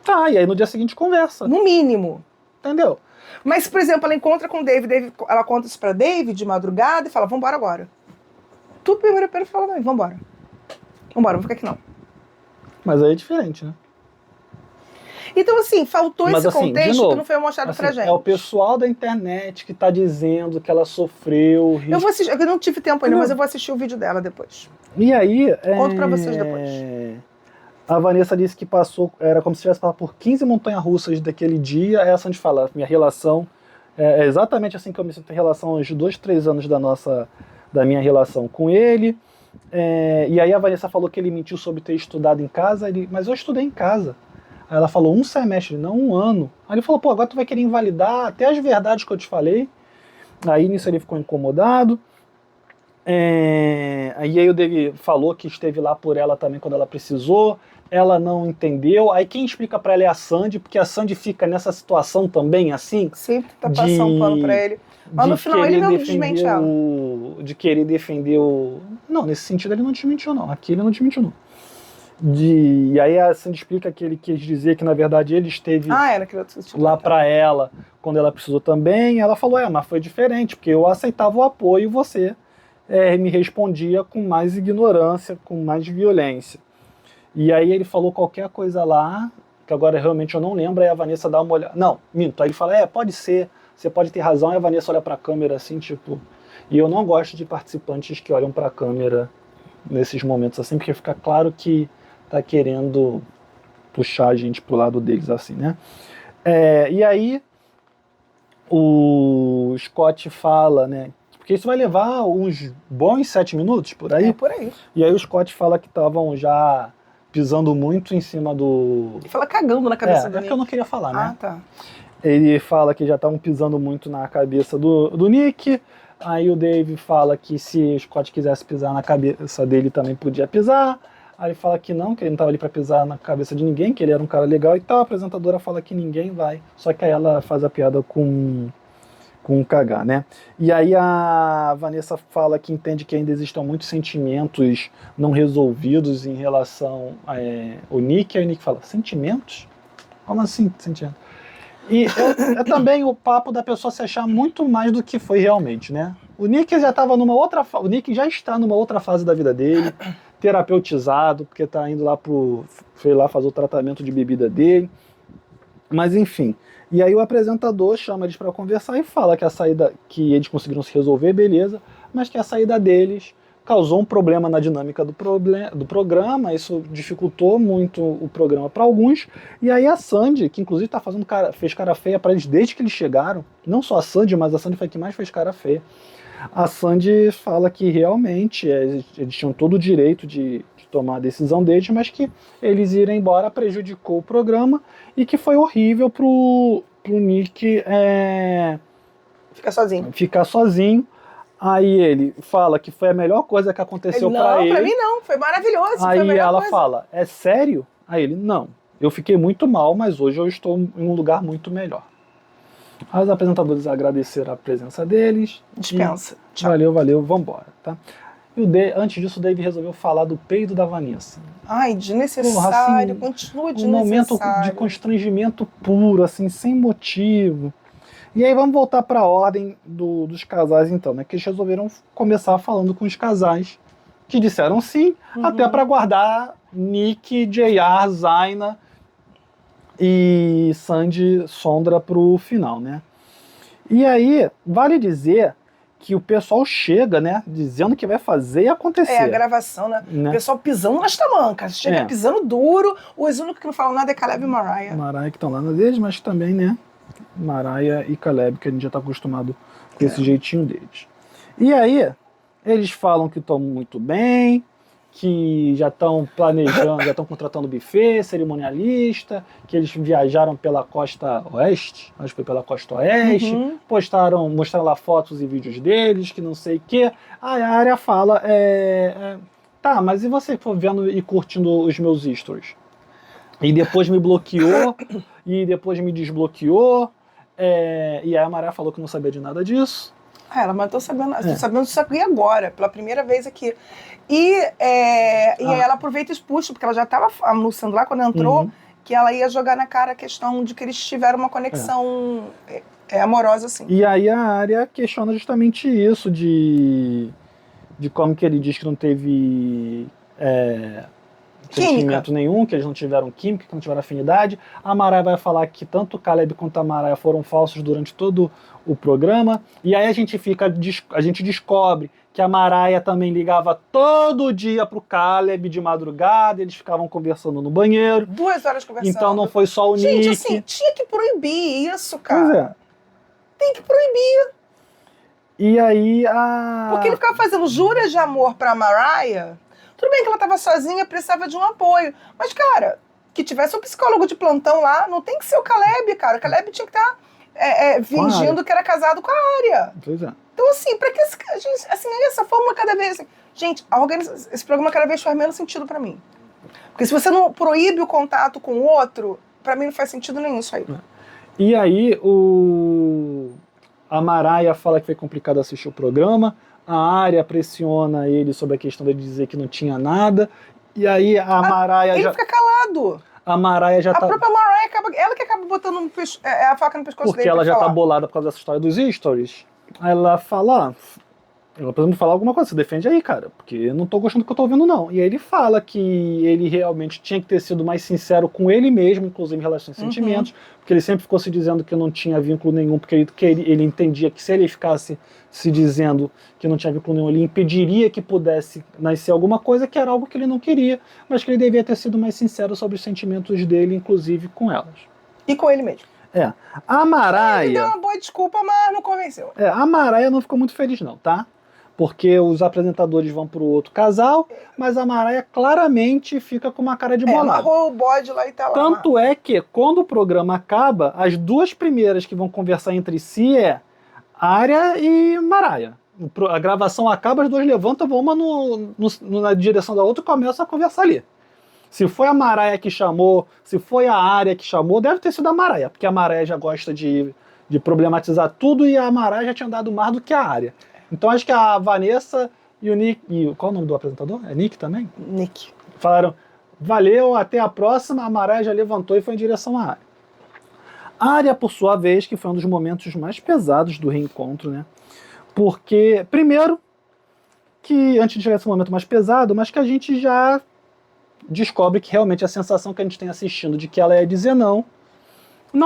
Tá, e aí no dia seguinte conversa. No mínimo. Entendeu? Mas, por exemplo, ela encontra com o David, ela conta isso pra David de madrugada e fala, vambora agora. Tu primeiro fala, não, vambora. Vambora, não vou ficar aqui não. Mas aí é diferente, né? Então, assim, faltou Mas, esse assim, contexto de novo, que não foi mostrado pra gente. É o pessoal da internet que tá dizendo que ela sofreu. Eu vou assistir, eu não tive tempo ainda, Não. mas eu vou assistir o vídeo dela depois. E aí. Conto pra vocês depois. A Vanessa disse que passou, era como se tivesse passado por 15 montanhas-russas daquele dia. Aí a Sandy fala, minha relação é exatamente assim que eu me sinto em relação aos 2, 3 anos da minha relação com ele. E aí a Vanessa falou que ele mentiu sobre ter estudado em casa, mas eu estudei em casa. Aí ela falou 1 semestre, não 1 ano. Aí ele falou, pô, agora tu vai querer invalidar até as verdades que eu te falei. Aí nisso ele ficou incomodado. Aí o David falou que esteve lá por ela também quando ela precisou. Ela não entendeu. Aí quem explica pra ela é a Sandy, porque a Sandy fica nessa situação também, assim. Sempre tá passando um pano pra ele. Mas no final ele não desmente ela. De querer defender o... Não, nesse sentido ele não desmentiu, não. Aqui ele não desmentiu, não. E aí a Sandy explica que ele quis dizer que, na verdade, ele esteve lá pra ela quando ela precisou também. Ela falou, mas foi diferente, porque eu aceitava o apoio e você me respondia com mais ignorância, com mais violência. E aí ele falou qualquer coisa lá, que agora realmente eu não lembro, aí a Vanessa dá uma olhada. Não, minto. Aí ele fala, pode ser, você pode ter razão, e a Vanessa olha pra câmera assim, tipo... E eu não gosto de participantes que olham pra câmera nesses momentos assim, porque fica claro que tá querendo puxar a gente pro lado deles assim, né? E aí o Scott fala, né? Porque isso vai levar uns bons 7 minutos, por aí. Por aí. E aí o Scott fala que estavam já pisando muito em cima do... Ele fala cagando na cabeça do Nick. É que eu não queria falar, né? Ah, tá. Ele fala que já estavam pisando muito na cabeça do Nick. Aí o Dave fala que se o Scott quisesse pisar na cabeça dele também podia pisar. Aí ele fala que não ele não estava ali para pisar na cabeça de ninguém, que ele era um cara legal e tal. A apresentadora fala que ninguém vai. Só que aí ela faz a piada com cagar, né? E aí a Vanessa fala que entende que ainda existam muitos sentimentos não resolvidos em relação ao Nick. Aí o Nick fala, sentimentos? Como assim, sentimentos? E é também o papo da pessoa se achar muito mais do que foi realmente, né? O Nick já estava o Nick já está numa outra fase da vida dele, terapeutizado, porque está indo lá foi lá fazer o tratamento de bebida dele. Mas enfim. E aí o apresentador chama eles para conversar e fala que a saída, que eles conseguiram se resolver, beleza, mas que a saída deles causou um problema na dinâmica do programa, isso dificultou muito o programa para alguns. E aí a Sandy, que inclusive fez cara feia para eles desde que eles chegaram, não só a Sandy, mas a Sandy foi a que mais fez cara feia. A Sandy fala que realmente eles tinham todo o direito de tomar a decisão deles, mas que eles irem embora prejudicou o programa e que foi horrível pro Nick ficar sozinho. Aí ele fala que foi a melhor coisa que aconteceu pra ele. Não, pra mim não, foi maravilhoso. Aí foi ela fala, é sério? Aí ele, não, eu fiquei muito mal, mas hoje eu estou em um lugar muito melhor. Os apresentadores agradeceram a presença deles. Dispensa. Tchau. Valeu, vambora, tá? E antes disso, o Dave resolveu falar do peido da Vanessa. Ai, desnecessário, continua desnecessário. Um momento de constrangimento puro, assim, sem motivo. E aí vamos voltar para a ordem dos casais, então, né? Que eles resolveram começar falando com os casais que disseram sim, até para guardar Nick, JR, Zaina e Sandy Sondra pro final, né? E aí, vale dizer que o pessoal chega, né, dizendo que vai fazer e acontecer. A gravação, né? O pessoal pisando nas tamancas, chega pisando duro, os únicos que não falam nada é Caleb e Mariah. Mariah que estão lá na deles, mas também, né, Mariah e Caleb, que a gente já tá acostumado com esse jeitinho deles. E aí, eles falam que estão muito bem, que já estão planejando, já estão contratando buffet, cerimonialista, que eles viajaram pela costa oeste, acho que foi pela costa oeste, mostraram lá fotos e vídeos deles, que não sei o quê. Aí a Arya fala, tá, mas e você que for vendo e curtindo os meus stories? E depois me bloqueou, e depois me desbloqueou, e aí a Maré falou que não sabia de nada disso. Ela, mas tô sabendo disso aqui agora, pela primeira vez aqui. E aí ela aproveita e expulsa, porque ela já estava anunciando lá quando entrou, que ela ia jogar na cara a questão de que eles tiveram uma conexão amorosa, assim. E aí a Arya questiona justamente isso, de como que ele diz que não teve sentimento nenhum, que eles não tiveram química, que não tiveram afinidade. A Maraya vai falar que tanto o Caleb quanto a Maraya foram falsos durante todo o programa. E aí a gente descobre que a Maraya também ligava todo dia pro Caleb de madrugada, eles ficavam conversando no banheiro. 2 horas conversando. Então não foi só o Nick. Gente, assim, tinha que proibir isso, cara. Pois é. Tem que proibir. E aí Porque ele ficava fazendo juras de amor pra Maraya. Tudo bem que ela estava sozinha, precisava de um apoio. Mas, cara, que tivesse um psicólogo de plantão lá, não tem que ser o Caleb, cara. O Caleb tinha que estar fingindo que era casado com a Arya. Pois é. Então, assim, pra que gente, assim, essa fórmula cada vez... Assim, gente, esse programa cada vez faz menos sentido pra mim. Porque se você não proíbe o contato com o outro, pra mim não faz sentido nenhum isso aí. E aí, a Maraya fala que foi complicado assistir o programa, a Arya pressiona ele sobre a questão de dizer que não tinha nada, e aí a Maraya ele fica calado. A Maraya já a própria Maraya, ela que acaba botando a faca no pescoço porque dele. Porque ela já tá bolada por causa dessa história dos stories. Aí ela fala, ela precisa me falar alguma coisa, você defende aí, cara, porque eu não tô gostando do que eu tô ouvindo, não. E aí ele fala que ele realmente tinha que ter sido mais sincero com ele mesmo, inclusive em relação a sentimentos, porque ele sempre ficou se dizendo que não tinha vínculo nenhum, porque ele entendia que se ele ficasse se dizendo que não tinha vínculo nenhum, ele impediria que pudesse nascer alguma coisa, que era algo que ele não queria, mas que ele devia ter sido mais sincero sobre os sentimentos dele, inclusive com elas. E com ele mesmo. A Maraya... Ele deu uma boa desculpa, mas não convenceu. A Maraya não ficou muito feliz não, tá? Porque os apresentadores vão pro outro casal, mas a Maraya claramente fica com uma cara de bolada. Amarrou o bode lá e tá lá. Tanto é que, quando o programa acaba, as duas primeiras que vão conversar entre si é Arya e Maraya. A gravação acaba, as duas levantam, vão uma na direção da outra e começam a conversar ali. Se foi a Maraya que chamou, se foi a Arya que chamou, deve ter sido a Maraya, porque a Maraya já gosta de problematizar tudo e a Maraya já tinha dado mais do que a Arya. Então acho que a Vanessa e o Nick... qual é o nome do apresentador? É Nick também? Nick. Falaram, valeu, até a próxima. A Maraya já levantou e foi em direção à Arya. A Arya, por sua vez, que foi um dos momentos mais pesados do reencontro, né? Porque, primeiro, que antes de chegar esse momento mais pesado, mas que a gente já descobre que realmente a sensação que a gente tem assistindo de que ela ia dizer não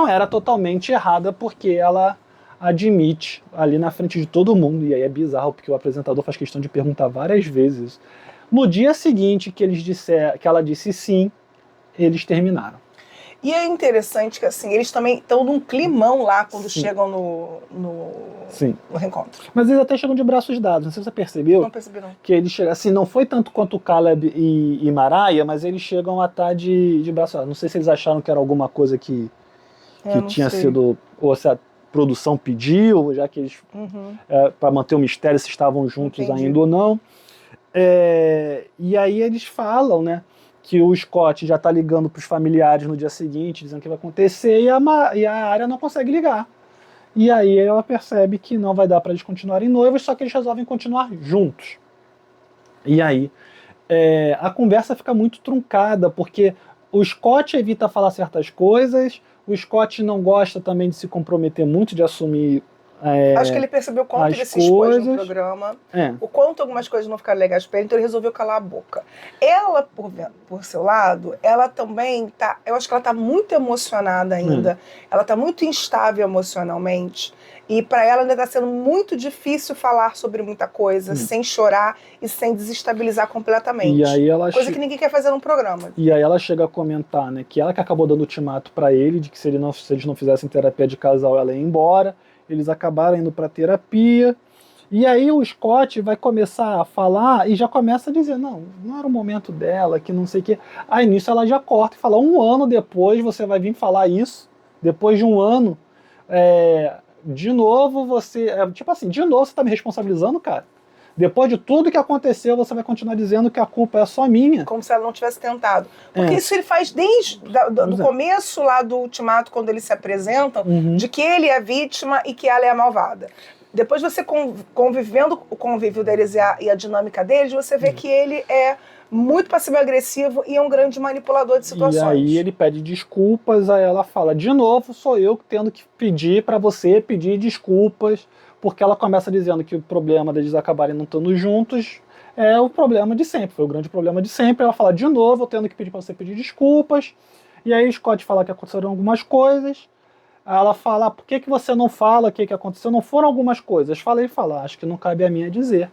era totalmente errada, porque ela admite ali na frente de todo mundo, e aí é bizarro porque o apresentador faz questão de perguntar várias vezes. No dia seguinte que ela disse sim, eles terminaram. E é interessante que assim, eles também estão num climão lá quando chegam no reencontro. Mas eles até chegam de braços dados, não sei se você percebeu. Não percebi não. Que eles chegam, assim, não foi tanto quanto o Caleb e Maraya, mas eles chegam a estar de braços dados. Não sei se eles acharam que era alguma coisa que tinha sido, ou se a produção pediu, já que eles, para manter o mistério, se estavam juntos ainda ou não. E aí eles falam, né, que o Scott já está ligando para os familiares no dia seguinte, dizendo que vai acontecer, e a Arya não consegue ligar. E aí ela percebe que não vai dar para eles continuarem noivos, só que eles resolvem continuar juntos. E aí a conversa fica muito truncada, porque o Scott evita falar certas coisas, o Scott não gosta também de se comprometer muito, de assumir acho que ele percebeu o quanto ele se expôs no programa, o quanto algumas coisas não ficaram legais para ele, então ele resolveu calar a boca. Ela, por seu lado, ela também tá, eu acho que ela tá muito emocionada ainda, ela tá muito instável emocionalmente, e para ela ainda tá sendo muito difícil falar sobre muita coisa, sem chorar e sem desestabilizar completamente. E aí coisa que ninguém quer fazer num programa. E aí ela chega a comentar, né, que ela que acabou dando ultimato para ele, de que se eles não fizessem terapia de casal, ela ia embora. Eles acabaram indo para terapia E aí o Scott vai começar a falar e já começa a dizer, não era o momento dela, que não sei o quê. Aí nisso ela já corta e fala, 1 ano depois você vai vir falar isso, depois de 1 ano, de novo você, tipo assim, de novo você tá me responsabilizando, cara? Depois de tudo que aconteceu, você vai continuar dizendo que a culpa é só minha. Como se ela não tivesse tentado. Porque isso ele faz desde do começo lá do Ultimato, quando eles se apresentam, de que ele é a vítima e que ela é a malvada. Depois você convivendo o convívio deles e a dinâmica deles, você vê que ele é muito passivo-agressivo e é um grande manipulador de situações. E aí ele pede desculpas, aí ela fala, de novo sou eu tendo que pedir para você pedir desculpas, porque ela começa dizendo que o problema deles acabarem não estando juntos é o problema de sempre, foi o grande problema de sempre. Ela fala, de novo, eu tendo que pedir para você pedir desculpas. E aí Scott fala que aconteceram algumas coisas. Aí ela fala, por que você não fala o que aconteceu? Não foram algumas coisas. Falei, acho que não cabe a mim dizer.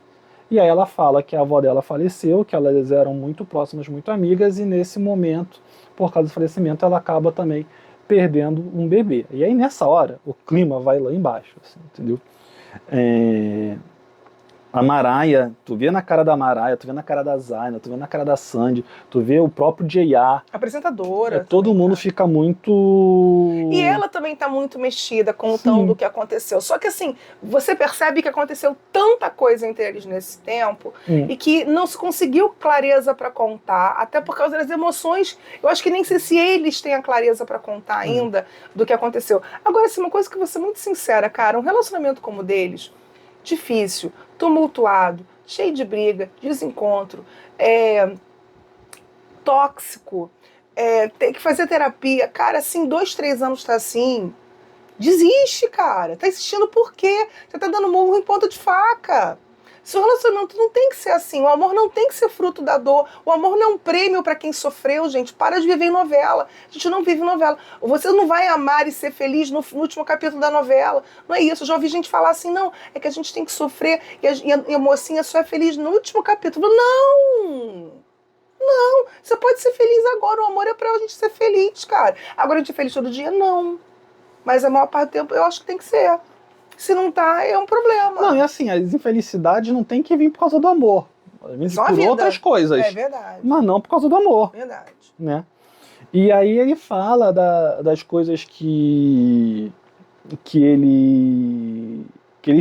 E aí ela fala que a avó dela faleceu, que elas eram muito próximas, muito amigas, e nesse momento, por causa do falecimento, ela acaba também perdendo um bebê. E aí nessa hora, o clima vai lá embaixo, assim, entendeu? A Mariah, tu vê na cara da Mariah, tu vê na cara da Zaina, tu vê na cara da Sandy, tu vê o próprio J.R. Apresentadora. Todo mundo fica muito... E ela também tá muito mexida com o tom do que aconteceu. Só que assim, você percebe que aconteceu tanta coisa entre eles nesse tempo e que não se conseguiu clareza para contar, até por causa das emoções. Eu acho que nem sei se eles têm a clareza para contar ainda do que aconteceu. Agora, assim, uma coisa que eu vou ser muito sincera, cara, um relacionamento como o deles, difícil, tumultuado, cheio de briga, desencontro, tóxico, ter que fazer terapia. Cara, assim, 2, 3 anos tá assim, desiste, cara. Tá insistindo por quê? Você tá dando murro em ponta de faca. Seu relacionamento não tem que ser assim. O amor não tem que ser fruto da dor. O amor não é um prêmio para quem sofreu, gente. Para de viver em novela. A gente não vive novela. Você não vai amar e ser feliz no último capítulo da novela. Não é isso. Eu já ouvi gente falar assim, não, é que a gente tem que sofrer e a mocinha só é feliz no último capítulo. Não! Não! Você pode ser feliz agora. O amor é pra gente ser feliz, cara. Agora a gente é feliz todo dia? Não. Mas a maior parte do tempo eu acho que tem que ser. Se não tá, é um problema. Não, e assim, as infelicidades não tem que vir por causa do amor. Às por outras coisas. É verdade. Mas não por causa do amor. Verdade. Né? E aí ele fala das coisas que ele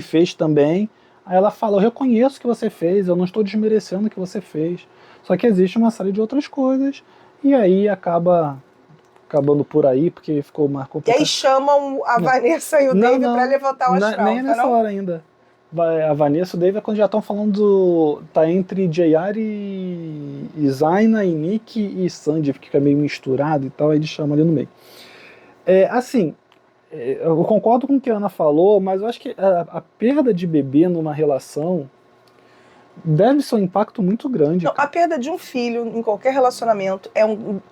fez também. Aí ela fala, eu reconheço o que você fez, eu não estou desmerecendo o que você fez. Só que existe uma série de outras coisas. E aí acabando por aí, porque ficou mais complicado. E aí chamam a Vanessa e o David pra levantar o astral. Nem nessa hora ainda. A Vanessa e o David é quando já estão falando tá entre J.R. e Zaina, e Nick e Sandy, que fica meio misturado e tal, aí eles chamam ali no meio. Assim, eu concordo com o que a Ana falou, mas eu acho que a perda de bebê numa relação deve ser um impacto muito grande. Não, a perda de um filho em qualquer relacionamento é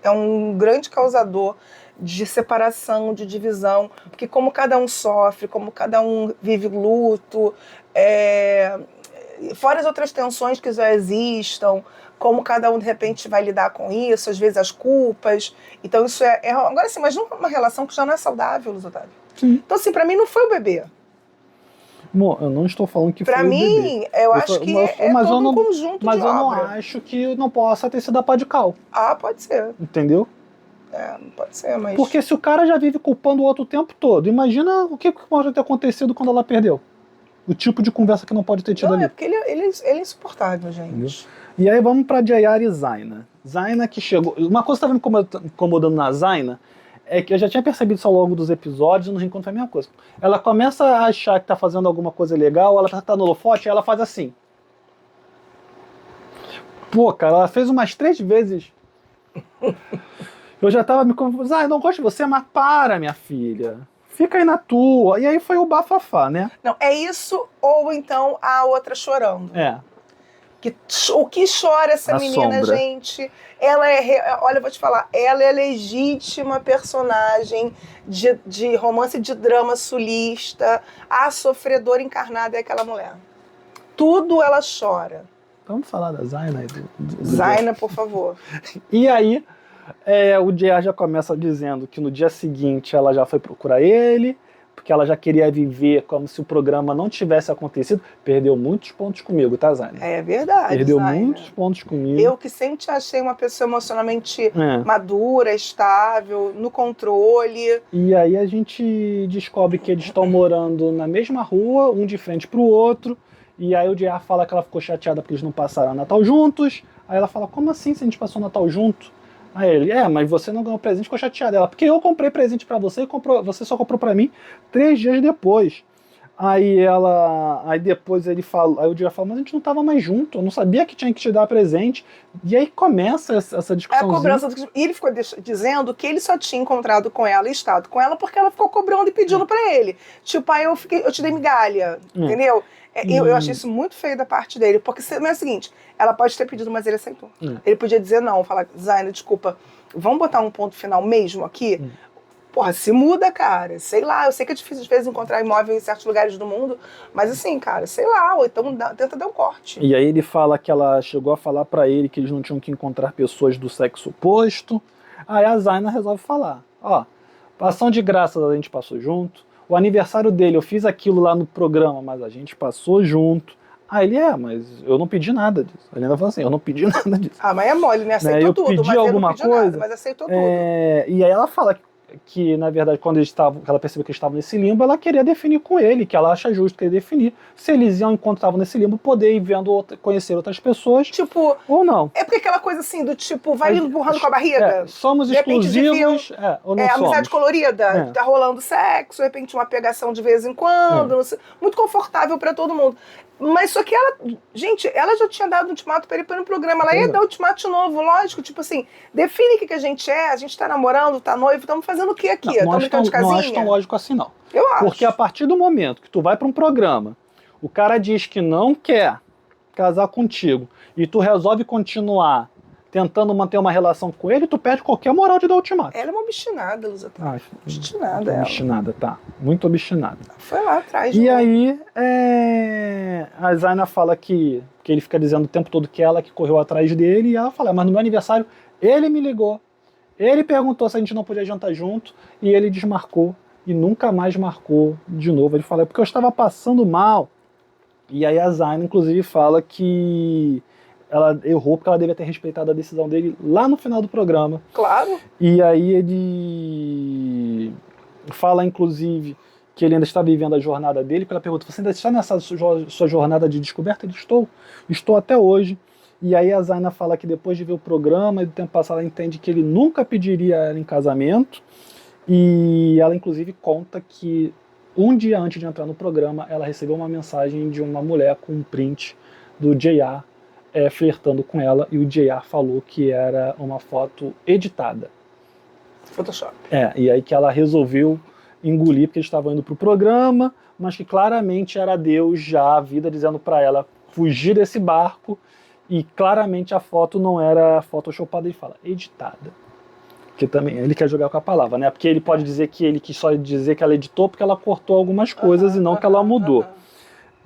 um grande causador de separação, de divisão, porque como cada um sofre, como cada um vive luto, fora as outras tensões que já existam, como cada um de repente vai lidar com isso, às vezes as culpas. Então isso agora assim, mas uma relação que já não é saudável, Luiz Otávio. Então assim, pra mim não foi o bebê. Bom, eu não estou falando que foi o bebê. Pra mim, eu acho que todo um conjunto de obra. Mas eu não acho que não possa ter sido a pá de cal. Ah, pode ser. Entendeu? Pode ser, mas... Porque se o cara já vive culpando o outro o tempo todo, imagina o que pode ter acontecido quando ela perdeu. O tipo de conversa que não pode ter tido ali. Porque ele é insuportável, gente. Entendeu? E aí vamos pra J.R. e Zaina. Zaina que chegou... Uma coisa que estava me incomodando na Zaina é que eu já tinha percebido isso ao longo dos episódios e no reencontro foi a mesma coisa. Ela começa a achar que tá fazendo alguma coisa legal, ela tá no holofote, e ela faz assim. Pô, cara, ela fez umas 3 vezes. Eu já tava me confuso. Eu não gosto de você, mas para, minha filha. Fica aí na tua. E aí foi o bafafá, né? Não, é isso ou então a outra chorando. O que chora essa menina, sombra. Gente? Ela olha, eu vou te falar, ela é legítima personagem de romance de drama sulista. A sofredora encarnada é aquela mulher. Tudo ela chora. Vamos falar da Zaina. Zaina, por favor. E aí, o J.R. já começa dizendo que no dia seguinte ela já foi procurar ele porque ela já queria viver como se o programa não tivesse acontecido. Perdeu muitos pontos comigo, tá, Zaina? É verdade, Perdeu Zaina. muitos pontos comigo. Eu que sempre te achei uma pessoa emocionalmente madura, estável, no controle. E aí a gente descobre que eles estão morando na mesma rua, um de frente pro outro. E aí o J.R. fala que ela ficou chateada porque eles não passaram o Natal juntos. Aí ela fala, como assim se a gente passou o Natal junto? Aí ele, mas você não ganhou presente, ficou chateada. Ela, porque eu comprei presente pra você e você só comprou pra mim 3 dias depois. Aí depois ele fala, aí o J.R. fala, mas a gente não tava mais junto, eu não sabia que tinha que te dar presente. E aí começa essa discussão. É a cobrança. E ele ficou dizendo que ele só tinha encontrado com ela e estado com ela porque ela ficou cobrando e pedindo pra ele. Tipo, aí eu te dei migalha, entendeu? Eu achei isso muito feio da parte dele, porque não é o seguinte, ela pode ter pedido, mas ele aceitou. Ele podia dizer não, falar, Zaina, desculpa, vamos botar um ponto final mesmo aqui? Porra, se muda, cara, sei lá, eu sei que é difícil às vezes encontrar imóvel em certos lugares do mundo, mas assim, cara, sei lá, ou então tenta dar um corte. E aí ele fala que ela chegou a falar pra ele que eles não tinham que encontrar pessoas do sexo oposto. Aí a Zaina resolve falar, ação de graças a gente passou junto, o aniversário dele, eu fiz aquilo lá no programa, mas a gente passou junto. Aí ele, mas eu não pedi nada disso. Ele ainda fala assim, eu não pedi nada disso. Mas é mole, né? Aceitou tudo, pedi mas ele alguma não pediu coisa, nada, mas aceitou tudo. E aí ela fala que na verdade, quando ela percebeu que eles estavam nesse limbo, ela queria definir com ele, que ela acha justo querer definir se eles iam, enquanto estavam nesse limbo, poder ir vendo, conhecer outras pessoas, tipo, ou não. É porque aquela coisa assim, do tipo, vai empurrando com a barriga. Somos exclusivos, ou não somos. Amizade colorida, tá rolando sexo, de repente uma pegação de vez em quando, muito confortável pra todo mundo. Mas só que ela já tinha dado ultimato pra ele no programa, ela ia dar ultimato de novo, lógico, tipo assim, define o que a gente é, a gente tá namorando, tá noivo, estamos fazendo o que aqui? Estamos brincando de casinha? Não acho tão lógico assim, não. Eu acho. Porque a partir do momento que tu vai pra um programa, o cara diz que não quer casar contigo, e tu resolve continuar tentando manter uma relação com ele, tu perde qualquer moral de dar ultimato. Ela é uma obstinada, Lusa. Obstinada, ela. Obstinada, tá. Muito obstinada. Foi lá atrás. E aí, a Zaina fala que ele fica dizendo o tempo todo que ela que correu atrás dele, e ela fala, mas no meu aniversário, ele me ligou, ele perguntou se a gente não podia jantar junto, e ele desmarcou, e nunca mais marcou de novo. Ele fala, porque eu estava passando mal. E aí a Zaina, inclusive, fala que ela errou porque ela devia ter respeitado a decisão dele lá no final do programa. Claro. E aí ele fala, inclusive, que ele ainda está vivendo a jornada dele, porque ela pergunta, você ainda está nessa sua jornada de descoberta? Ele, estou até hoje. E aí a Zaina fala que depois de ver o programa e do tempo passado, ela entende que ele nunca pediria ela em casamento. E ela, inclusive, conta que um dia antes de entrar no programa, ela recebeu uma mensagem de uma mulher com um print do J.R. Flertando com ela, e o J.R. falou que era uma foto editada. Photoshop. E aí que ela resolveu engolir, porque eles estavam indo pro programa, mas que claramente era Deus já, a vida, dizendo para ela fugir desse barco, e claramente a foto não era photoshopada, ele fala editada. Que também ele quer jogar com a palavra, né? Porque ele pode dizer que ele quis só dizer que ela editou porque ela cortou algumas coisas e não que ela mudou.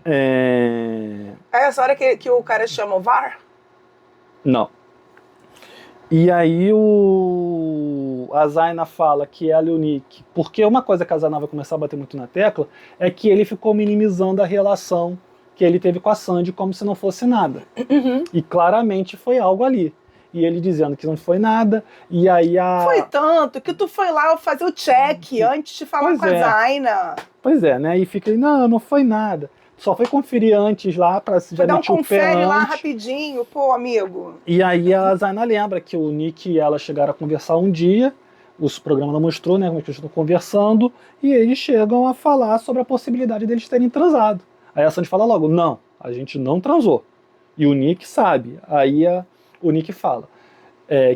É essa hora que o cara chama o VAR? Não. E aí a Zaina fala que ela e o Nick... Porque uma coisa que a Zaina vai começar a bater muito na tecla é que ele ficou minimizando a relação que ele teve com a Sandy como se não fosse nada. E claramente foi algo ali. E ele dizendo que não foi nada, e aí Foi tanto que tu foi lá fazer o check antes de falar com a Zaina. Pois é, né? E fica aí, não foi nada. Só foi conferir antes lá pra se já meter o pé antes. Confere lá rapidinho, pô, amigo. E aí a Zaina lembra que o Nick e ela chegaram a conversar um dia, o programa não mostrou, né, como eles estão conversando, e eles chegam a falar sobre a possibilidade deles terem transado. Aí a Sandy fala logo, não, a gente não transou. E o Nick sabe. Aí o Nick fala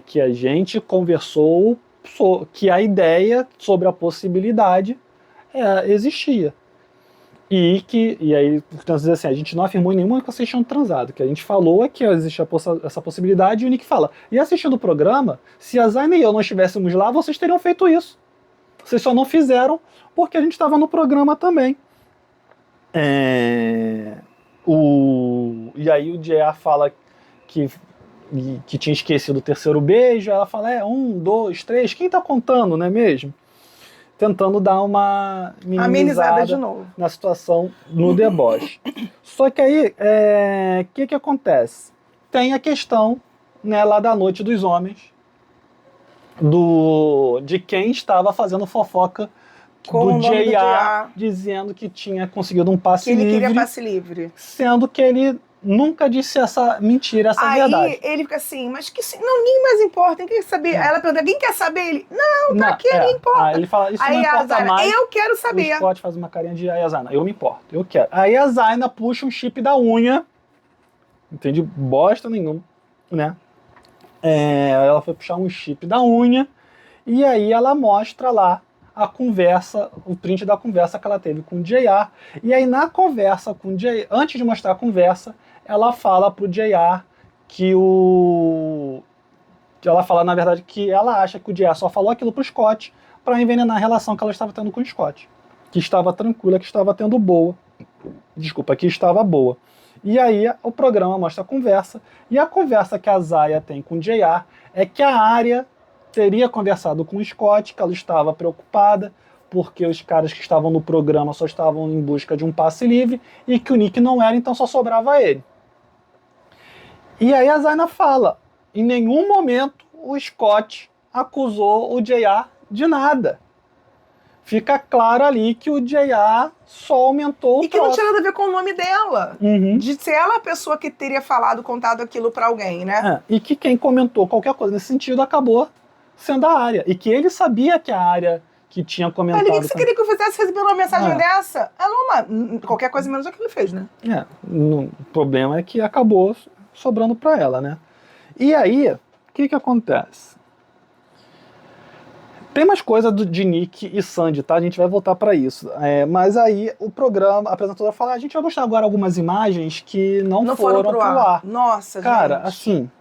que a gente conversou, que a ideia sobre a possibilidade existia. E aí, portanto, dizer assim, a gente não afirmou em nenhuma que vocês tinham transado. O que a gente falou é que existe essa possibilidade, e o Nick fala, e assistindo o programa, se a Zaina e eu não estivéssemos lá, vocês teriam feito isso. Vocês só não fizeram porque a gente estava no programa também. E aí o J.R. fala que tinha esquecido o terceiro beijo, ela fala, 1, 2, 3, quem tá contando, não é mesmo? tentando dar uma Amenizada minimizada de novo. na situação no deboche. Só que aí, que acontece? Tem a questão, né, lá da noite dos homens, de quem estava fazendo fofoca Com o do nome do J.A. J.A. dizendo que tinha conseguido um passe Que ele livre, queria passe livre. sendo que ele nunca disse essa mentira, essa Aí verdade. ele fica assim, mas que não, ninguém mais importa, quem quer saber? Aí ela pergunta, quem quer saber? Ele, não, tá aqui, ninguém importa. Aí ele fala, isso Aí não a importa Zaina, mais. eu quero O saber. Scott faz uma carinha de, aí a Zaina, eu me importo, eu quero. Aí a Zaina puxa um chip da unha, entende? Bosta nenhuma, né? Ela foi puxar um chip da unha, e aí ela mostra lá a conversa, o print da conversa que ela teve com o J.R. E aí na conversa com o J.R., antes de mostrar a conversa, ela fala pro J.R. que ela fala, na verdade, que ela acha que o J.R. só falou aquilo pro Scott para envenenar a relação que ela estava tendo com o Scott. Que estava tranquila, que estava tendo boa. Desculpa, que estava boa. E aí o programa mostra a conversa, e a conversa que a Zaya tem com o J.R. é que a Arya teria conversado com o Scott, que ela estava preocupada, porque os caras que estavam no programa só estavam em busca de um passe livre, e que o Nick não era, então só sobrava ele. E aí a Zaina fala, em nenhum momento o Scott acusou o J.R. de nada. Fica claro ali que o J.R. só aumentou o E que não troço. tinha nada a ver com o nome dela. Uhum. De ser ela a pessoa que teria contado aquilo pra alguém, né? E que quem comentou qualquer coisa nesse sentido acabou sendo a Arya. E que ele sabia que a Arya que tinha comentado... Mas o que você queria que eu fizesse recebendo uma mensagem dessa? Qualquer coisa menos é o que ele fez, né? O problema é que acabou sobrando pra ela, né? E aí, o que acontece? Tem mais coisa de Nick e Sandy, tá? A gente vai voltar pra isso. Mas aí o programa, a apresentadora fala, a gente vai mostrar agora algumas imagens que não foram pro ar. Nossa, cara, gente. assim,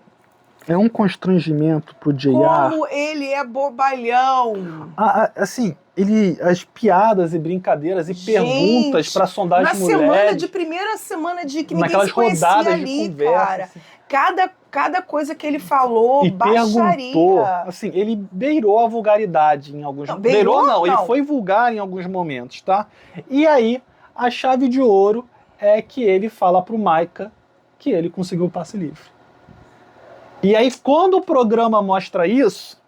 é um constrangimento pro J.R. Como ele é bobalhão. Assim, as piadas e brincadeiras e perguntas pra sondar as mulheres. Primeira semana de que ninguém naquelas se conhecia rodadas ali, de conversa. cara. Assim. Cada coisa que ele falou, E baixaria. perguntou, assim, ele beirou a vulgaridade em alguns momentos. Beirou não, ele foi vulgar em alguns momentos, tá? E aí, a chave de ouro é que ele fala pro Maika que ele conseguiu o passe livre. E aí, quando o programa mostra isso,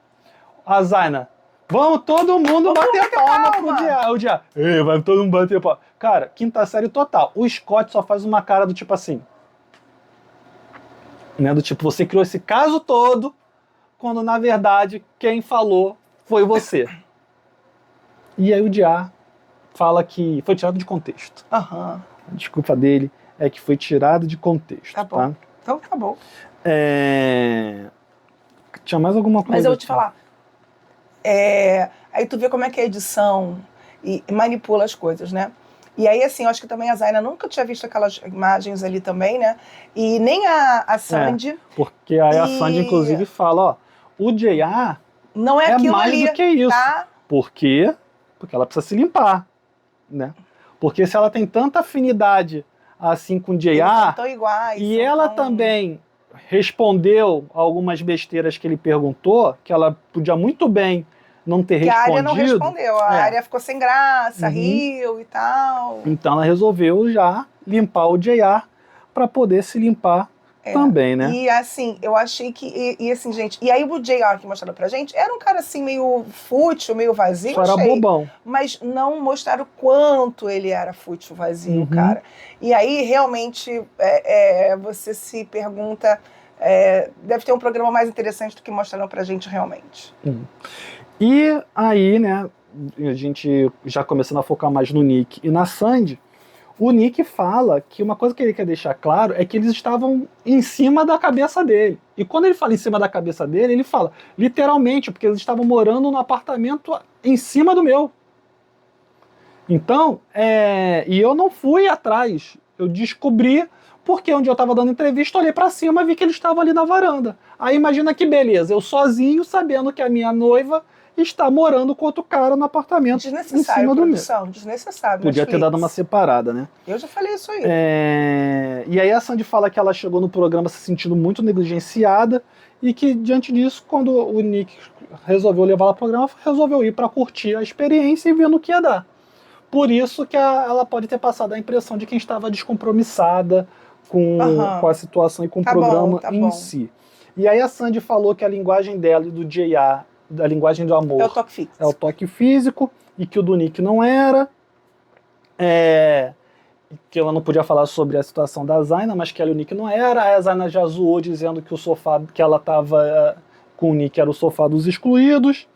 a Zaina, vamos todo mundo bater palma pro J.R. O J.R., vai todo mundo bater palma. Cara, quinta série total. O Scott só faz uma cara do tipo assim, né, do tipo, você criou esse caso todo, quando na verdade quem falou foi você. E aí o J.R. fala que foi tirado de contexto. Aham. A desculpa dele é que foi tirado de contexto. Tá bom. Tá? Então tá bom. Tinha mais alguma coisa? Mas eu vou te falar. Aí tu vê como é que é a edição e manipula as coisas, né? E aí, assim, eu acho que também a Zaina nunca tinha visto aquelas imagens ali também, né? E nem a Sandy. Porque aí a Sandy, inclusive, fala, ó, o J.R. não é aquilo mais ali, do que isso. Tá? Por quê? Porque ela precisa se limpar, né? Porque se ela tem tanta afinidade assim com o J.R. tão iguais, e ela também respondeu algumas besteiras que ele perguntou, que ela podia muito bem não ter respondido. Que a Arya não respondeu, a Arya ficou sem graça, riu e tal. Então ela resolveu já limpar o J.R. para poder se limpar também, né? E assim, eu achei que, e assim, gente, e aí o J.R. que mostraram pra gente, era um cara assim meio fútil, meio vazio, só era bobão. Mas não mostraram o quanto ele era fútil, vazio, cara. E aí, realmente, você se pergunta, deve ter um programa mais interessante do que mostraram pra gente realmente. E aí, né, a gente já começando a focar mais no Nick e na Sandy, o Nick fala que uma coisa que ele quer deixar claro é que eles estavam em cima da cabeça dele. E quando ele fala em cima da cabeça dele, ele fala literalmente, porque eles estavam morando no apartamento em cima do meu. Então, e eu não fui atrás, eu descobri porque onde eu estava dando entrevista, olhei para cima e vi que eles estavam ali na varanda. Aí imagina que beleza, eu sozinho, sabendo que a minha noiva está morando com outro cara no apartamento em Desnecessário, cima do meu. produção. Desnecessário. Podia ter Netflix. dado uma separada, né? Eu já falei isso aí. E aí a Sandy fala que ela chegou no programa se sentindo muito negligenciada e que, diante disso, quando o Nick resolveu levar ela ao programa, resolveu ir para curtir a experiência e ver no que ia dar. Por isso que ela pode ter passado a impressão de quem estava descompromissada com a situação e com o programa em si. E aí a Sandy falou que a linguagem dela e do J.R., a linguagem do amor, é o toque físico, e que o do Nick não era. Que ela não podia falar sobre a situação da Zaina, mas que ela e o Nick não era. Aí a Zaina já zoou dizendo que o sofá que ela estava com o Nick era o sofá dos excluídos.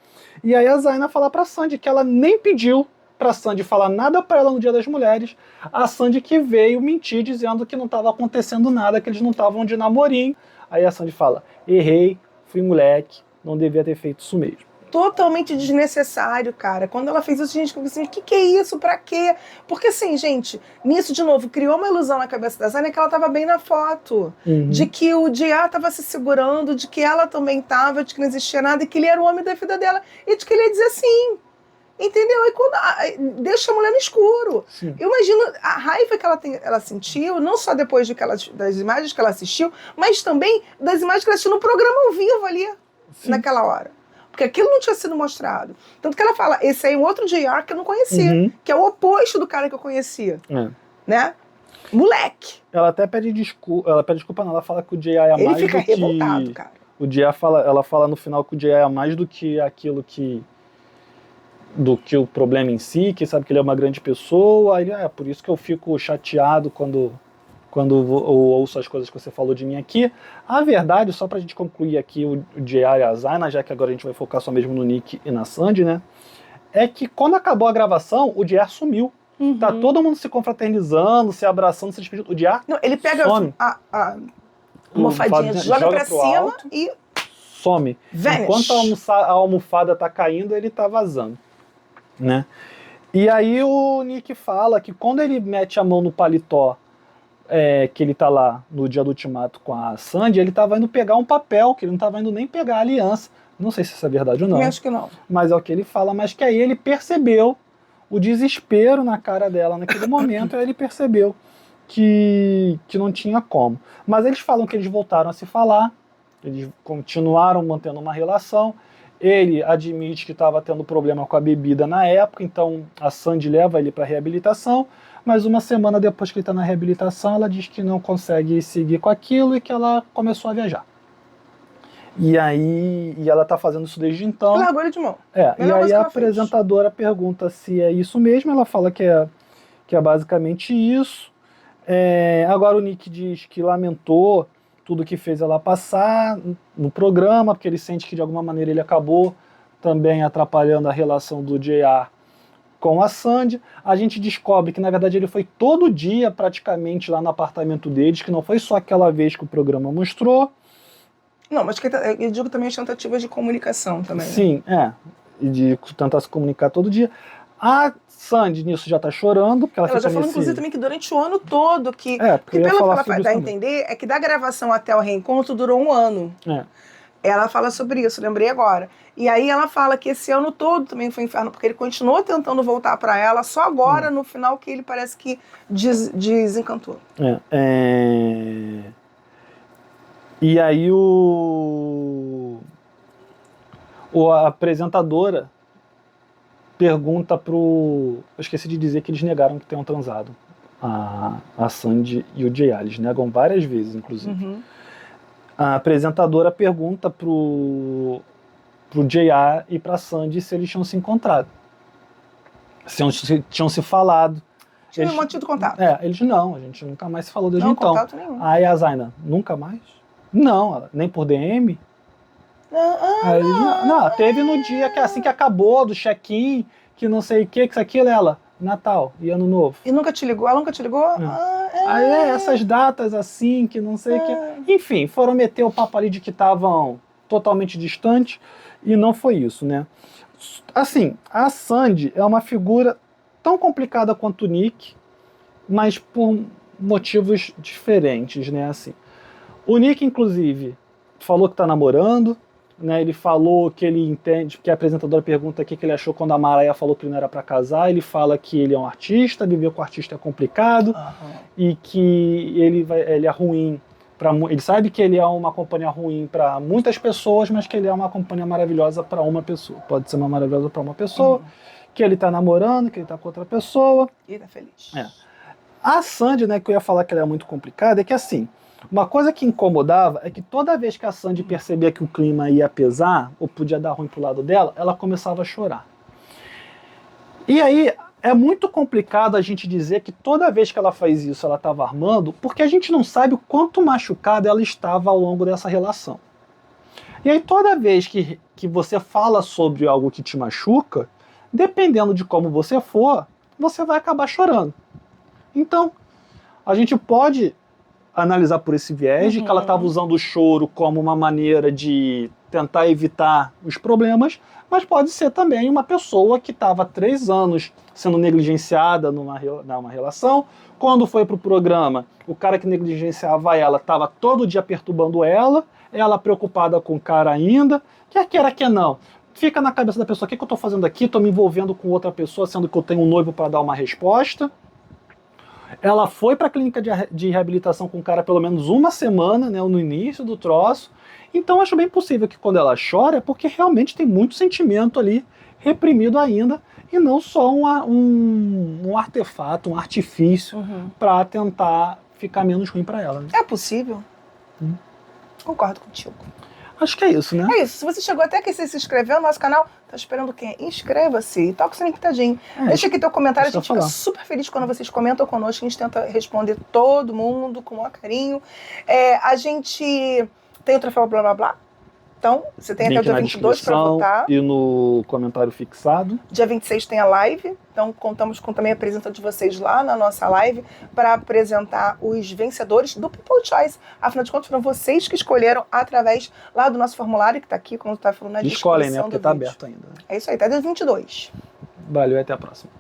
E aí a Zaina fala pra Sandy que ela nem pediu pra Sandy falar nada pra ela no Dia das Mulheres. A Sandy que veio mentir dizendo que não estava acontecendo nada, que eles não estavam de namorinho. Aí a Sandy fala: errei, fui moleque, não devia ter feito isso mesmo. Totalmente desnecessário, cara. Quando ela fez isso, a gente ficou assim, o que é isso? Pra quê? Porque assim, gente, nisso, de novo, criou uma ilusão na cabeça da Zaina que ela tava bem na foto. De que o J.R. tava se segurando, de que ela também tava, de que não existia nada, e que ele era o homem da vida dela. E de que ele ia dizer sim. Entendeu? E quando deixa a mulher no escuro. Sim. Eu imagino a raiva que ela sentiu, não só depois das imagens que ela assistiu, mas também das imagens que ela assistiu no programa ao vivo ali, naquela hora. Porque aquilo não tinha sido mostrado. Tanto que ela fala, esse aí é um outro J.R. que eu não conhecia, que é o oposto do cara que eu conhecia. Né? Moleque. Ela até pede desculpa, não, ela fala que o J.R. é mais do que... Ele fica revoltado, cara. O J.R. ela fala no final que o J.R. é mais do que aquilo do que o problema em si, que sabe que ele é uma grande pessoa, aí por isso que eu fico chateado quando eu ouço as coisas que você falou de mim aqui. A verdade, só pra gente concluir aqui o J.R. e a Zaina, já que agora a gente vai focar só mesmo no Nick e na Sandy, né, é que quando acabou a gravação, o J.R. sumiu. Tá todo mundo se confraternizando, se abraçando, se despedindo. O J.R. Não, ele pega a almofadinha, joga pra cima alto, e some. Vanish. Enquanto a almofada tá caindo, ele tá vazando. Né? E aí o Nick fala que quando ele mete a mão no paletó, que ele tá lá no dia do ultimato com a Sandy, ele tava indo pegar um papel, que ele não tava indo nem pegar a aliança. Não sei se isso é verdade ou não. Eu acho que não. Mas é o que ele fala, mas que aí ele percebeu o desespero na cara dela naquele momento, aí ele percebeu que não tinha como. Mas eles falam que eles voltaram a se falar, eles continuaram mantendo uma relação. Ele admite que estava tendo problema com a bebida na época, então a Sandy leva ele para reabilitação, mas uma semana depois que ele está na reabilitação, ela diz que não consegue seguir com aquilo e que ela começou a viajar. E ela está fazendo isso desde então. Largou ele de mão. E aí a apresentadora pergunta se é isso mesmo, ela fala que é basicamente isso. Agora o Nick diz que lamentou tudo que fez ela passar no programa, porque ele sente que de alguma maneira ele acabou também atrapalhando a relação do J.R. com a Sandy. A gente descobre que na verdade ele foi todo dia praticamente lá no apartamento deles, que não foi só aquela vez que o programa mostrou. Não, mas eu digo também as tentativas de comunicação também. Sim, e de tentar se comunicar todo dia. A Sandy nisso já tá chorando, porque ela já falou, inclusive, também que durante o ano todo, que pelo que ela dá a entender, é que da gravação até o reencontro durou um ano. Ela fala sobre isso, lembrei agora. E aí ela fala que esse ano todo também foi um inferno, porque ele continuou tentando voltar pra ela, só agora, no final, que ele parece que desencantou. E aí a apresentadora pergunta eu esqueci de dizer que eles negaram que tenham transado. A Sandy e o J.R. Eles negam várias vezes, inclusive. A apresentadora pergunta pro J.R. e pra Sandy se eles tinham se encontrado. Se tinham se falado. Tinha mantido contato. A gente nunca mais se falou desde então. Não, contato nenhum. Aí a Zaina, nunca mais? Não, nem por DM? Teve no dia que assim que acabou, do check-in, que não sei o que isso, aquilo, ela, Natal e Ano Novo. E nunca te ligou? Ela nunca te ligou? Aí essas datas assim, que não sei o que. Enfim, foram meter o papo ali de que estavam totalmente distantes, e não foi isso, né? Assim, a Sandy é uma figura tão complicada quanto o Nick, mas por motivos diferentes, né? Assim, o Nick, inclusive, falou que tá namorando, né? Ele falou que ele entende, que a apresentadora pergunta o que ele achou quando a Maraia falou que ele não era para casar. Ele fala que ele é um artista, viver com artista é complicado e que ele é ruim. Ele sabe que ele é uma companhia ruim para muitas pessoas, mas que ele é uma companhia maravilhosa para uma pessoa. Pode ser uma maravilhosa para uma pessoa, que ele tá namorando, que ele tá com outra pessoa. E tá feliz. A Sandy, né, que eu ia falar que ela é muito complicada, é que assim, uma coisa que incomodava é que toda vez que a Sandy percebia que o clima ia pesar, ou podia dar ruim pro lado dela, ela começava a chorar. E aí, é muito complicado a gente dizer que toda vez que ela faz isso, ela estava armando, porque a gente não sabe o quanto machucada ela estava ao longo dessa relação. E aí, toda vez que você fala sobre algo que te machuca, dependendo de como você for, você vai acabar chorando. Então, a gente pode analisar por esse viés de que ela estava usando o choro como uma maneira de tentar evitar os problemas, mas pode ser também uma pessoa que estava 3 anos sendo negligenciada numa relação. Quando foi pro programa, o cara que negligenciava ela estava todo dia perturbando ela preocupada com o cara ainda, quer queira, quer não. Fica na cabeça da pessoa, o que eu estou fazendo aqui? Estou me envolvendo com outra pessoa, sendo que eu tenho um noivo para dar uma resposta. Ela foi para a clínica de reabilitação com o cara pelo menos uma semana, né, no início do troço. Então acho bem possível que quando ela chora é porque realmente tem muito sentimento ali reprimido ainda e não só um artefato, um artifício para tentar ficar menos ruim para ela. Né? É possível. Concordo contigo. Acho que é isso, né? É isso. Se você chegou até aqui, você se inscreveu no nosso canal, tá esperando o quê? Inscreva-se e toca o sininho pintadinho. Deixa aqui teu comentário, a gente fica super feliz quando vocês comentam conosco, a gente tenta responder todo mundo com o maior carinho. A gente tem o troféu blá blá blá. Então, você tem até o dia 22 para votar. E no comentário fixado. Dia 26 tem a live, então contamos com também a presença de vocês lá na nossa live para apresentar os vencedores do People Choice. Afinal de contas, foram vocês que escolheram através lá do nosso formulário, que está aqui, como está falando na descrição do vídeo. Escolhem, né? Porque está aberto ainda. É isso aí, até dia 22. Valeu e até a próxima.